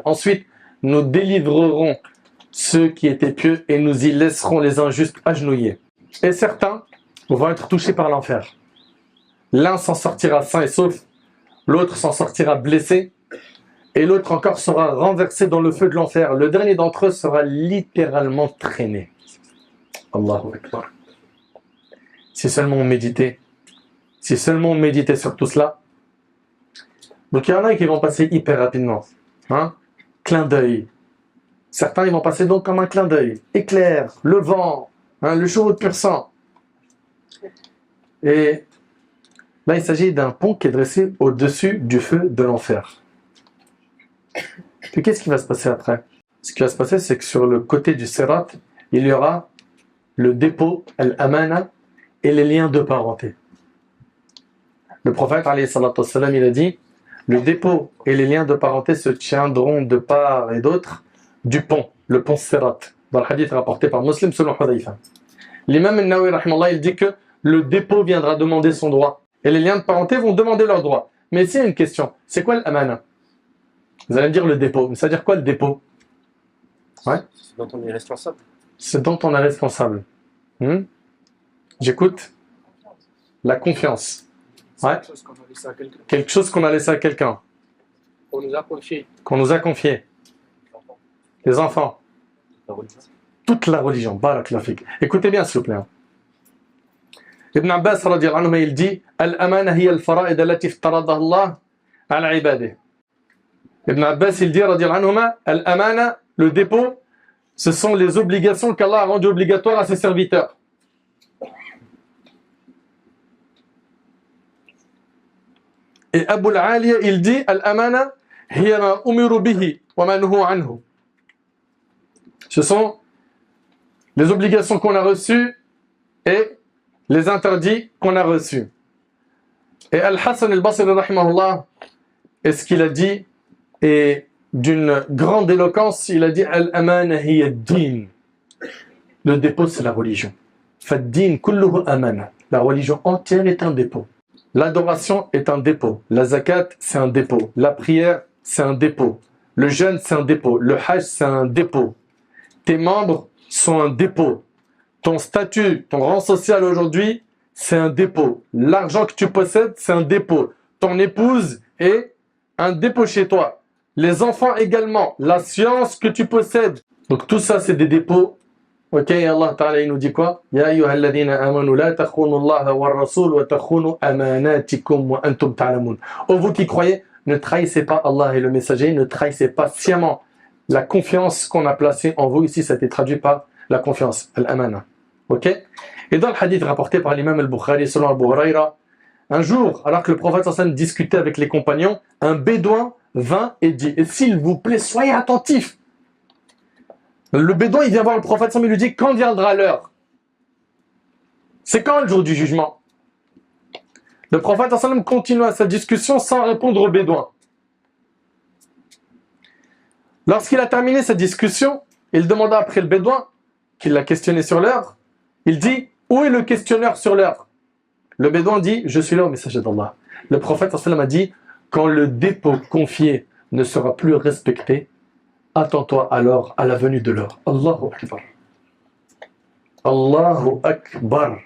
Ensuite, nous délivrerons ceux qui étaient pieux et nous y laisserons les injustes agenouillés. Et certains vont être touchés par l'enfer. L'un s'en sortira sain et sauf, l'autre s'en sortira blessé, et l'autre encore sera renversé dans le feu de l'enfer. Le dernier d'entre eux sera littéralement traîné. Allahu Akbar. Si seulement on méditait sur tout cela. Donc il y en a qui vont passer hyper rapidement. Hein? Clin d'œil. Certains ils vont passer donc comme un clin d'œil. Éclair, le vent, hein, le chevau de pur sang. Et là il s'agit d'un pont qui est dressé au-dessus du feu de l'enfer. Puis qu'est-ce qui va se passer après? Ce qui va se passer, c'est que sur le côté du Sirat, il y aura le dépôt, al-amana, et les liens de parenté. Le prophète, alayhi salatu wassalam, il a dit, Le dépôt et les liens de parenté se tiendront de part et d'autre du pont, le pont Sirat, dans le hadith rapporté par Muslim selon Hudayfa. L'imam al-Nawawi, rahimallah, il dit que le dépôt viendra demander son droit et les liens de parenté vont demander leur droit. Mais ici, il y a une question. C'est quoi l'amana? Vous allez me dire le dépôt. Mais ça veut dire quoi le dépôt? Ouais. C'est dont on est responsable. C'est dont on est responsable. J'écoute. La confiance. Ouais. Quelque chose qu'on a laissé à quelqu'un. Quelque chose qu'on a laissé à quelqu'un. On nous a confié. Qu'on nous a confié. Les enfants. La religion. Toute la religion. Barakallahu fik. Écoutez bien s'il vous plaît. Ibn Abbas radiyallahu anhu, il dit Al-amana hiya al-fara'id allati iftaradaha Allah ala ibadihi. Ibn Abbas il dit radiyallahu anhu, Al-amana, le dépôt, ce sont les obligations qu'Allah a rendues obligatoires à ses serviteurs. Et Abu al-Aliya il dit Al-amana hiya ma umiru bihi wa ma nuhu anhu. Ce sont les obligations qu'on a reçues et les interdits qu'on a reçus. Et Al-Hassan al-Basri, rahimahullah, et ce qu'il a dit est d'une grande éloquence. Il a dit Al-amana hiya ad-din. Le dépôt, c'est la religion. Fad-din kulluhu amana. La religion entière est un dépôt. L'adoration est un dépôt. La zakat, c'est un dépôt. La prière, c'est un dépôt. Le jeûne, c'est un dépôt. Le hajj, c'est un dépôt. Tes membres sont un dépôt. Ton statut, ton rang social aujourd'hui, c'est un dépôt. L'argent que tu possèdes, c'est un dépôt. Ton épouse est un dépôt chez toi. Les enfants également. La science que tu possèdes. Donc tout ça, c'est des dépôts. Ok, Allah Ta'ala, il nous dit quoi? Ya ayyuhalladhina amanu la takhunu Allah wa rasul wa takhunu amanatikum wa antum ta'lamun. Oh, vous qui croyez, ne trahissez pas Allah et le messager, ne trahissez pas sciemment la confiance qu'on a placée en vous. Ici, ça a été traduit par la confiance, al-amana. Ok? Et dans le hadith rapporté par l'imam al-Bukhari, selon Abu Huraira, un jour, alors que le prophète sallallahu alayhi wa sallam discutait avec les compagnons, un bédouin vint et dit, et s'il vous plaît, soyez attentifs. Le bédouin, il vient voir le prophète sallallahu alayhi wa sallam, il lui dit, quand viendra l'heure? C'est quand le jour du jugement? Le prophète sallallahu alayhi wa sallam continua sa discussion sans répondre au bédouin. Lorsqu'il a terminé sa discussion, il demanda après le bédouin, qui l'a questionné sur l'heure, il dit, où est le questionneur sur l'heure? Le bédouin dit, je suis là au messager d'Allah. Le prophète sallallahu alayhi wa sallam a dit, quand le dépôt confié ne sera plus respecté, attends-toi alors à la venue de l'heure. Allahu Akbar. Allahu Akbar.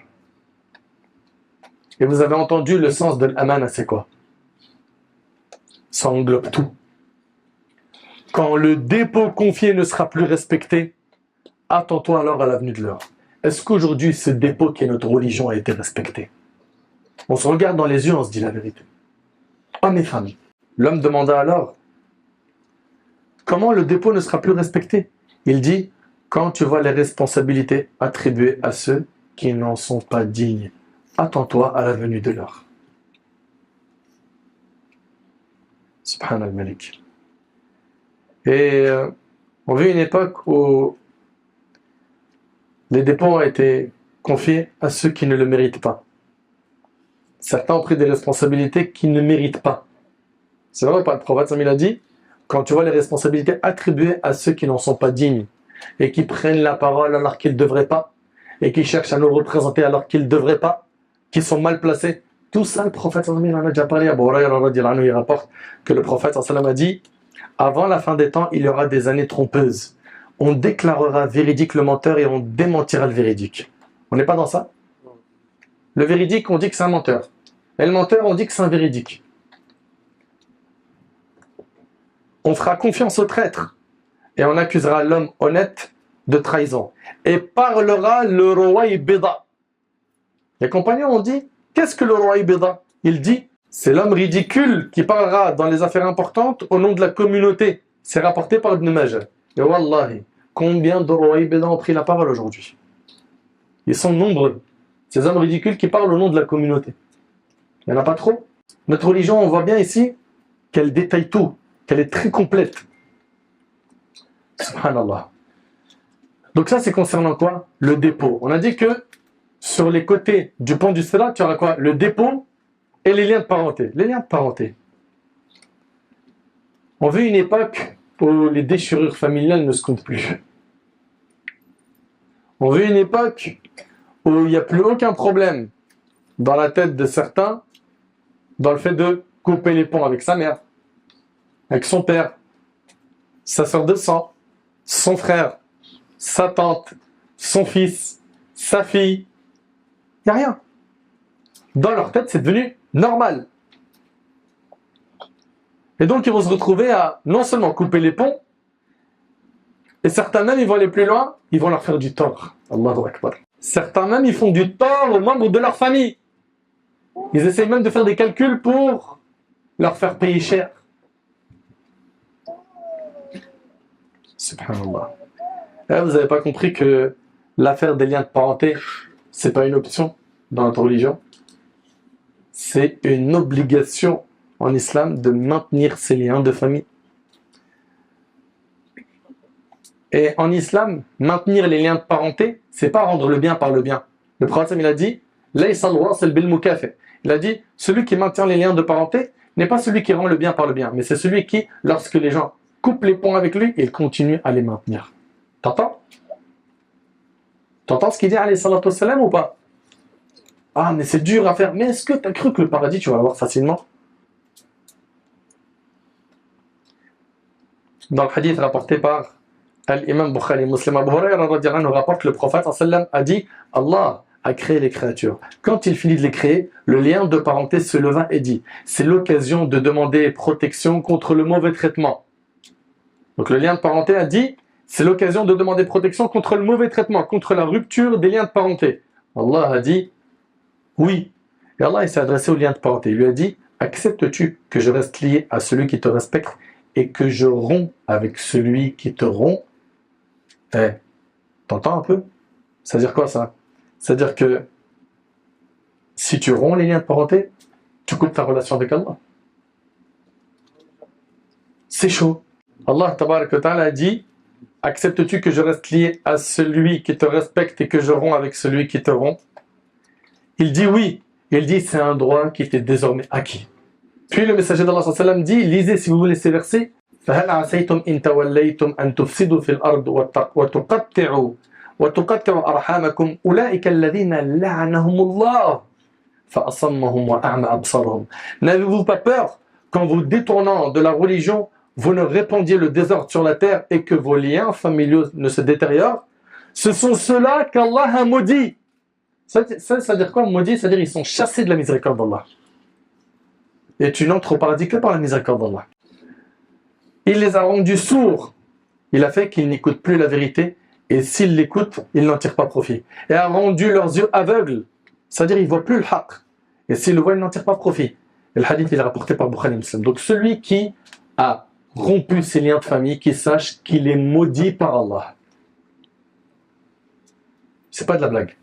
Et vous avez entendu le sens de l'amana, c'est quoi? Ça englobe tout. Quand le dépôt confié ne sera plus respecté, attends-toi alors à la venue de l'heure. Est-ce qu'aujourd'hui, ce dépôt qui est notre religion a été respecté? On se regarde dans les yeux, on se dit la vérité. Hommes et femmes. L'homme demanda alors, comment le dépôt ne sera plus respecté? Il dit, quand tu vois les responsabilités attribuées à ceux qui n'en sont pas dignes, attends-toi à la venue de l'heure. Subhanallah Malik. Et on vit une époque où les dépôts ont été confiés à ceux qui ne le méritent pas. Certains ont pris des responsabilités qu'ils ne méritent pas. C'est vrai, le prophète il a dit, quand tu vois les responsabilités attribuées à ceux qui n'en sont pas dignes, et qui prennent la parole alors qu'ils ne devraient pas, et qui cherchent à nous représenter alors qu'ils ne devraient pas, qui sont mal placés, tout ça, le prophète il en a déjà parlé. Abu Huraira il rapporte que le prophète a dit, avant la fin des temps, il y aura des années trompeuses. On déclarera véridique le menteur et on démentira le véridique. On n'est pas dans ça? Le véridique, on dit que c'est un menteur. Et le menteur, on dit que c'est un véridique. On fera confiance au traître et on accusera l'homme honnête de trahison. Et parlera le roi Ibida. Les compagnons ont dit, qu'est-ce que le roi Ibida? Il dit, c'est l'homme ridicule qui parlera dans les affaires importantes au nom de la communauté. C'est rapporté par Ibn Majah. Et wallahi, combien de rois Ibida ont pris la parole aujourd'hui? Ils sont nombreux. Ces hommes ridicules qui parlent au nom de la communauté. Il n'y en a pas trop. Notre religion, on voit bien ici qu'elle détaille tout, qu'elle est très complète. Subhanallah. Donc ça, c'est concernant quoi? Le dépôt. On a dit que sur les côtés du pont du Sirat, tu auras quoi? Le dépôt et les liens de parenté. Les liens de parenté. On veut une époque où les déchirures familiales ne se comptent plus. On veut une époque où il n'y a plus aucun problème dans la tête de certains dans le fait de couper les ponts avec sa mère, avec son père, sa sœur de sang, son frère, sa tante, son fils, sa fille. Il n'y a rien. Dans leur tête, c'est devenu normal. Et donc, ils vont se retrouver à non seulement couper les ponts, et certains même, ils vont aller plus loin, ils vont leur faire du tort. Allahu Akbar. Certains même, ils font du tort aux membres de leur famille. Ils essayent même de faire des calculs pour leur faire payer cher. Subhanallah. Là, vous n'avez pas compris que l'affaire des liens de parenté, c'est pas une option dans notre religion. C'est une obligation en islam de maintenir ces liens de famille. Et en islam, maintenir les liens de parenté, c'est pas rendre le bien par le bien. Le prophète, il a dit, il a dit, celui qui maintient les liens de parenté n'est pas celui qui rend le bien par le bien, mais c'est celui qui, lorsque les gens coupent les ponts avec lui, il continue à les maintenir. T'entends? T'entends ce qu'il dit, alayhi salatu wassalam, ou pas? Ah, mais c'est dur à faire. Mais est-ce que tu as cru que le paradis, tu vas l'avoir facilement? Dans le hadith rapporté par l'imam Bukhari, Muslim Abu Huraira nous rapporte que le prophète sallam a dit, Allah a créé les créatures. Quand il finit de les créer, le lien de parenté se leva et dit, c'est l'occasion de demander protection contre le mauvais traitement. Donc le lien de parenté a dit, c'est l'occasion de demander protection contre le mauvais traitement, contre la rupture des liens de parenté. Allah a dit, oui. Et Allah il s'est adressé au lien de parenté. Il lui a dit, acceptes-tu que je reste lié à celui qui te respecte et que je romps avec celui qui te rompt? T'entends un peu? Ça veut dire quoi ça? C'est-à-dire que si tu romps les liens de parenté, tu coupes ta relation avec Allah. C'est chaud. Allah tabarak wa ta'ala a dit, acceptes-tu que je reste lié à celui qui te respecte et que je romps avec celui qui te rompt? Il dit oui. Il dit c'est un droit qui t'est désormais acquis. Puis le messager d'Allah sallallahu alayhi wa sallam dit, lisez si vous voulez ces versets. فَهَلْ عَسَيْتُمْ إِن تَوَلَّيْتُمْ أَن تُفْسِدُوا فِي الْأَرْضِ وَتُقَطِّعُوا أَرْحَامَكُمْ أُولَئِكَ الَّذِينَ لَعَنَهُمُ اللَّهُ فَأَصَمَّهُمْ وَأَعْمَى أَبْصَارَهُمْ. N'avez-vous pas peur qu'en vous détournant de la religion, vous ne répandiez le désordre sur la terre et que vos liens familiaux ne se détériorent? Ce sont ceux-là qu'Allah a maudits. Ça veut dire quoi maudit? C'est-à-dire ils sont chassés de la miséricorde d'Allah. Et tu n'entres au paradis que par la miséricorde d'Allah. Il les a rendus sourds. Il a fait qu'ils n'écoutent plus la vérité. Et s'ils l'écoutent, ils n'en tirent pas profit. Et a rendu leurs yeux aveugles. C'est-à-dire ils ne voient plus le haqq. Et s'ils le voient, ils n'en tirent pas profit. Et le hadith il est rapporté par Bukhari et Muslim. Donc celui qui a rompu ses liens de famille, qu'il sache qu'il est maudit par Allah. C'est pas de la blague.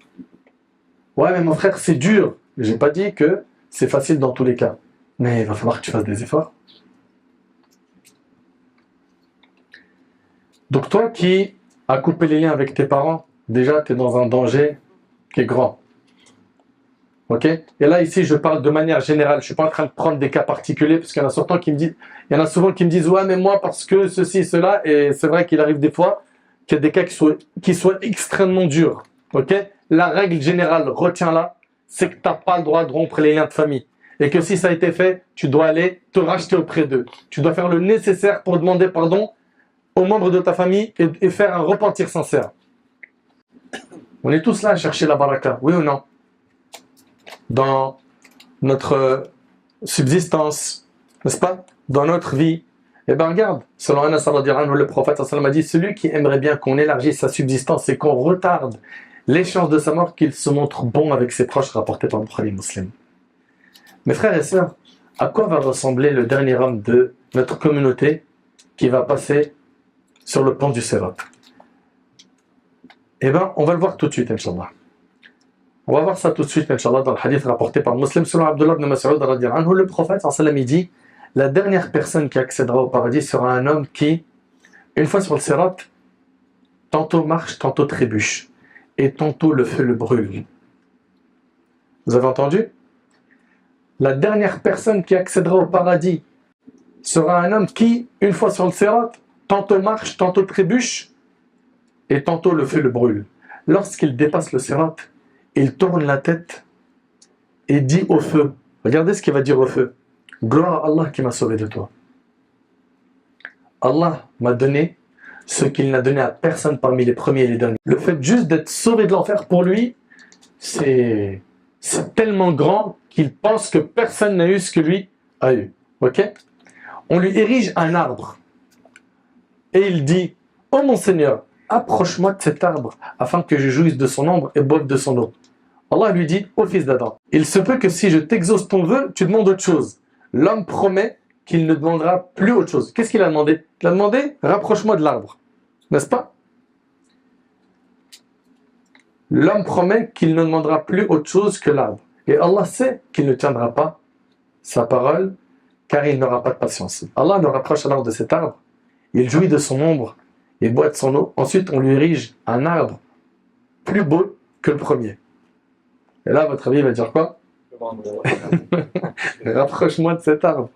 Ouais, mais mon frère, c'est dur. J'ai pas dit que c'est facile dans tous les cas. Mais il va falloir que tu fasses des efforts. Donc toi qui as coupé les liens avec tes parents, déjà tu es dans un danger qui est grand. Ok? Et là ici je parle de manière générale, je ne suis pas en train de prendre des cas particuliers, parce qu'il y en a souvent qui me disent ouais mais moi parce que ceci, cela, et c'est vrai qu'il arrive des fois qu'il y a des cas qui soient extrêmement durs. Ok? La règle générale, retiens-la, c'est que tu n'as pas le droit de rompre les liens de famille. Et que si ça a été fait, tu dois aller te racheter auprès d'eux. Tu dois faire le nécessaire pour demander pardon aux membres de ta famille et faire un repentir sincère. On est tous là à chercher la baraka, oui ou non? Dans notre subsistance, n'est-ce pas? Dans notre vie. Eh bien regarde, selon Anas radhiyallahu anhu, le prophète sallallahu alayhi wa sallam a dit, celui qui aimerait bien qu'on élargisse sa subsistance et qu'on retarde l'échéance de sa mort, qu'il se montre bon avec ses proches, rapporté par Bukhari Muslim. Mes frères et sœurs, à quoi va ressembler le dernier homme de notre communauté qui va passer sur le pont du Sirat? Eh bien, on va le voir tout de suite, Inch'Allah. On va voir ça tout de suite, Inch'Allah, dans le hadith rapporté par Muslim, selon Abdullah ibn Mas'ud radhiyallahu anhu, le prophète sallallahu alayhi wa sallam, il dit, la dernière personne qui accédera au paradis sera un homme qui, une fois sur le Sirat, tantôt marche, tantôt trébuche, et tantôt le feu le brûle. Vous avez entendu? La dernière personne qui accédera au paradis sera un homme qui, une fois sur le sirat, tantôt marche, tantôt trébuche, et tantôt le feu le brûle. Lorsqu'il dépasse le sirat, il tourne la tête et dit au feu, regardez ce qu'il va dire au feu, gloire à Allah qui m'a sauvé de toi. Allah m'a donné ce qu'il n'a donné à personne parmi les premiers et les derniers. Le fait juste d'être sauvé de l'enfer pour lui, c'est tellement grand qu'il pense que personne n'a eu ce que lui a eu. Ok? On lui érige un arbre et il dit, ô mon Seigneur, approche-moi de cet arbre afin que je jouisse de son ombre et boive de son eau. Allah lui dit, ô fils d'Adam, il se peut que si je t'exauce ton vœu, tu demandes autre chose. L'homme promet qu'il ne demandera plus autre chose. Qu'est-ce qu'il a demandé? Il a demandé, rapproche-moi de l'arbre. N'est-ce pas? L'homme promet qu'il ne demandera plus autre chose que l'arbre. Et Allah sait qu'il ne tiendra pas sa parole, car il n'aura pas de patience. Allah le rapproche alors de cet arbre, il jouit de son ombre et boit de son eau. Ensuite, on lui érige un arbre plus beau que le premier. Et là, à votre avis, il va dire quoi? Rapproche-moi de cet arbre.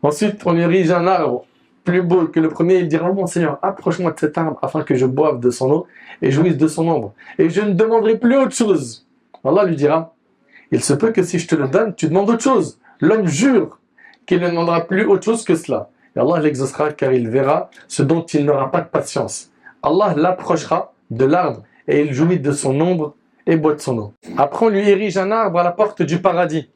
Ensuite, on lui érige un arbre plus beau que le premier. Il dira, oh mon Seigneur, approche-moi de cet arbre afin que je boive de son eau et jouisse de son ombre. Et je ne demanderai plus autre chose. Allah lui dira, il se peut que si je te le donne, tu demandes autre chose. L'homme jure qu'il ne demandera plus autre chose que cela. Et Allah l'exaucera car il verra ce dont il n'aura pas de patience. Allah l'approchera de l'arbre et il jouit de son ombre et boit de son eau. Après, on lui érige un arbre à la porte du paradis,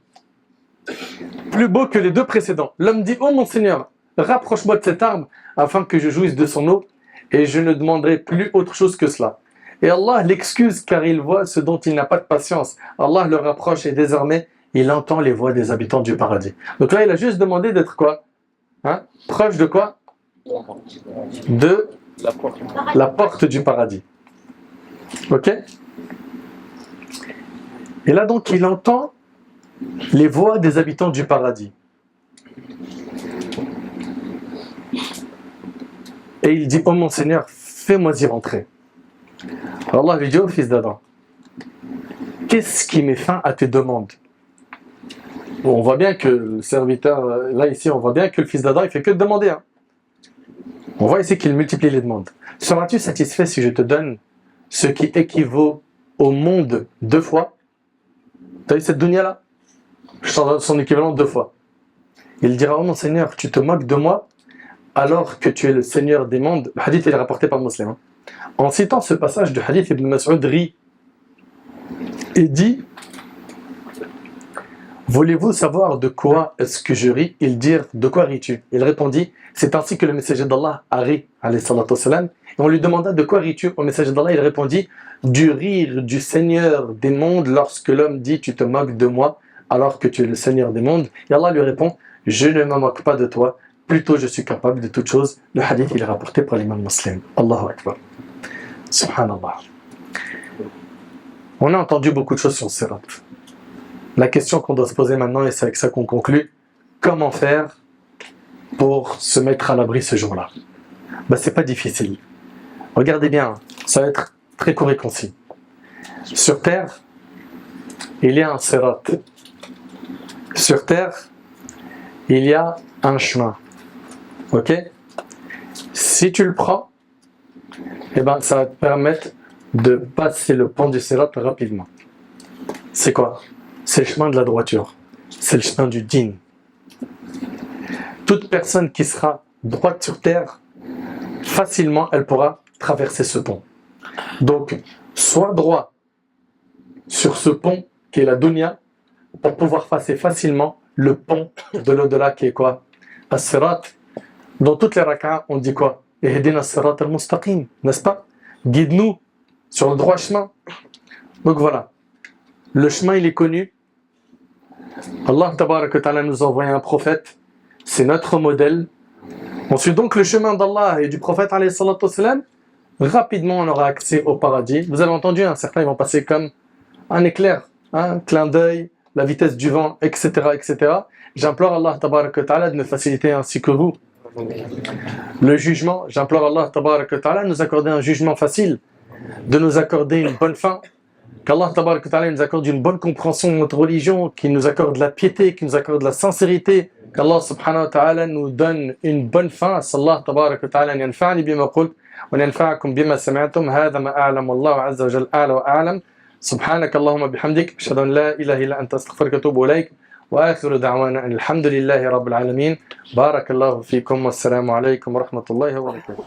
plus beau que les deux précédents. L'homme dit, oh mon Seigneur, rapproche-moi de cet arbre afin que je jouisse de son eau et je ne demanderai plus autre chose que cela. Et Allah l'excuse car il voit ce dont il n'a pas de patience. Allah le rapproche et désormais il entend les voix des habitants du paradis. Donc là il a juste demandé d'être quoi? Proche de quoi? De la porte du paradis. Ok? Et là donc il entend les voix des habitants du paradis. Et il dit, oh mon Seigneur, fais-moi y rentrer. Alors Allah lui dit, oh fils d'Adam, qu'est-ce qui met fin à tes demandes? Bon, on voit bien que le serviteur, là ici, on voit bien que le fils d'Adam, il fait que demander. On voit ici qu'il multiplie les demandes. Seras-tu satisfait si je te donne ce qui équivaut au monde 2 fois? Tu as vu cette dunya là? Je t'en donne son équivalent 2 fois. Il dira, oh mon Seigneur, tu te moques de moi alors que tu es le Seigneur des mondes. Le hadith il est rapporté par Muslim. En citant ce passage du hadith, Ibn Mas'ud rit et dit, voulez-vous savoir de quoi est-ce que je ris? Ils dirent, de quoi ris-tu? Il répondit, c'est ainsi que le messager d'Allah a ri, alayhi salatu wassalam. Et on lui demanda, de quoi ris-tu? Au messager d'Allah, il répondit, du rire du Seigneur des mondes lorsque l'homme dit, tu te moques de moi alors que tu es le Seigneur des mondes. Et Allah lui répond, je ne me moque pas de toi, plutôt je suis capable de toute chose. Le hadith il est rapporté par l'imam Muslim. Allahu Akbar. Subhanallah. On a entendu beaucoup de choses sur Sirat. La question qu'on doit se poser maintenant, et c'est avec ça qu'on conclut, comment faire pour se mettre à l'abri ce jour-là? C'est pas difficile. Regardez bien, ça va être très court et concis. Sur terre, il y a un Sirat. Sur terre, il y a un chemin. Ok? Si tu le prends, ça va te permettre de passer le pont du Sirat rapidement. C'est quoi? C'est le chemin de la droiture. C'est le chemin du din. Toute personne qui sera droite sur terre, facilement, elle pourra traverser ce pont. Donc, sois droit sur ce pont qui est la dunya pour pouvoir passer facilement le pont de l'au-delà qui est quoi? As-Sirat. Dans toutes les rak'ah, on dit quoi? Ihdina as-sirat al-mustaqim, n'est-ce pas? Guide-nous sur le droit chemin. Donc voilà. Le chemin, il est connu. Allah tabarak wa ta'ala nous a envoyé un prophète. C'est notre modèle. On suit donc le chemin d'Allah et du prophète alayhi salatu wassalam. Rapidement, on aura accès au paradis. Vous avez entendu, certains ils vont passer comme un éclair, un clin d'œil, la vitesse du vent, etc. etc. J'implore Allah tabarak wa ta'ala de me faciliter ainsi que vous. Le jugement, j'implore Allah tabarak wa ta'ala de nous accorder un jugement facile, de nous accorder une bonne fin, qu'Allah tabarak wa ta'ala nous accorde une bonne compréhension de notre religion, qu'il nous accorde la piété, qu'il nous accorde la sincérité, qu'Allah subhanahu wa ta'ala nous donne une bonne fin. As'Allah tabarak wa ta'ala an yanfa'ani bima qult wa yanfa'akum bima sami'tum. Hadha ma a'lam wallahu azza wa jalla a'la wa a'lam. سبحانك اللهم بحمدك أشهد أن لا إله إلا أنت أستغفرك وأتوب إليك وآخر دعوانا أن الحمد لله رب العالمين بارك الله فيكم والسلام عليكم ورحمة الله وبركاته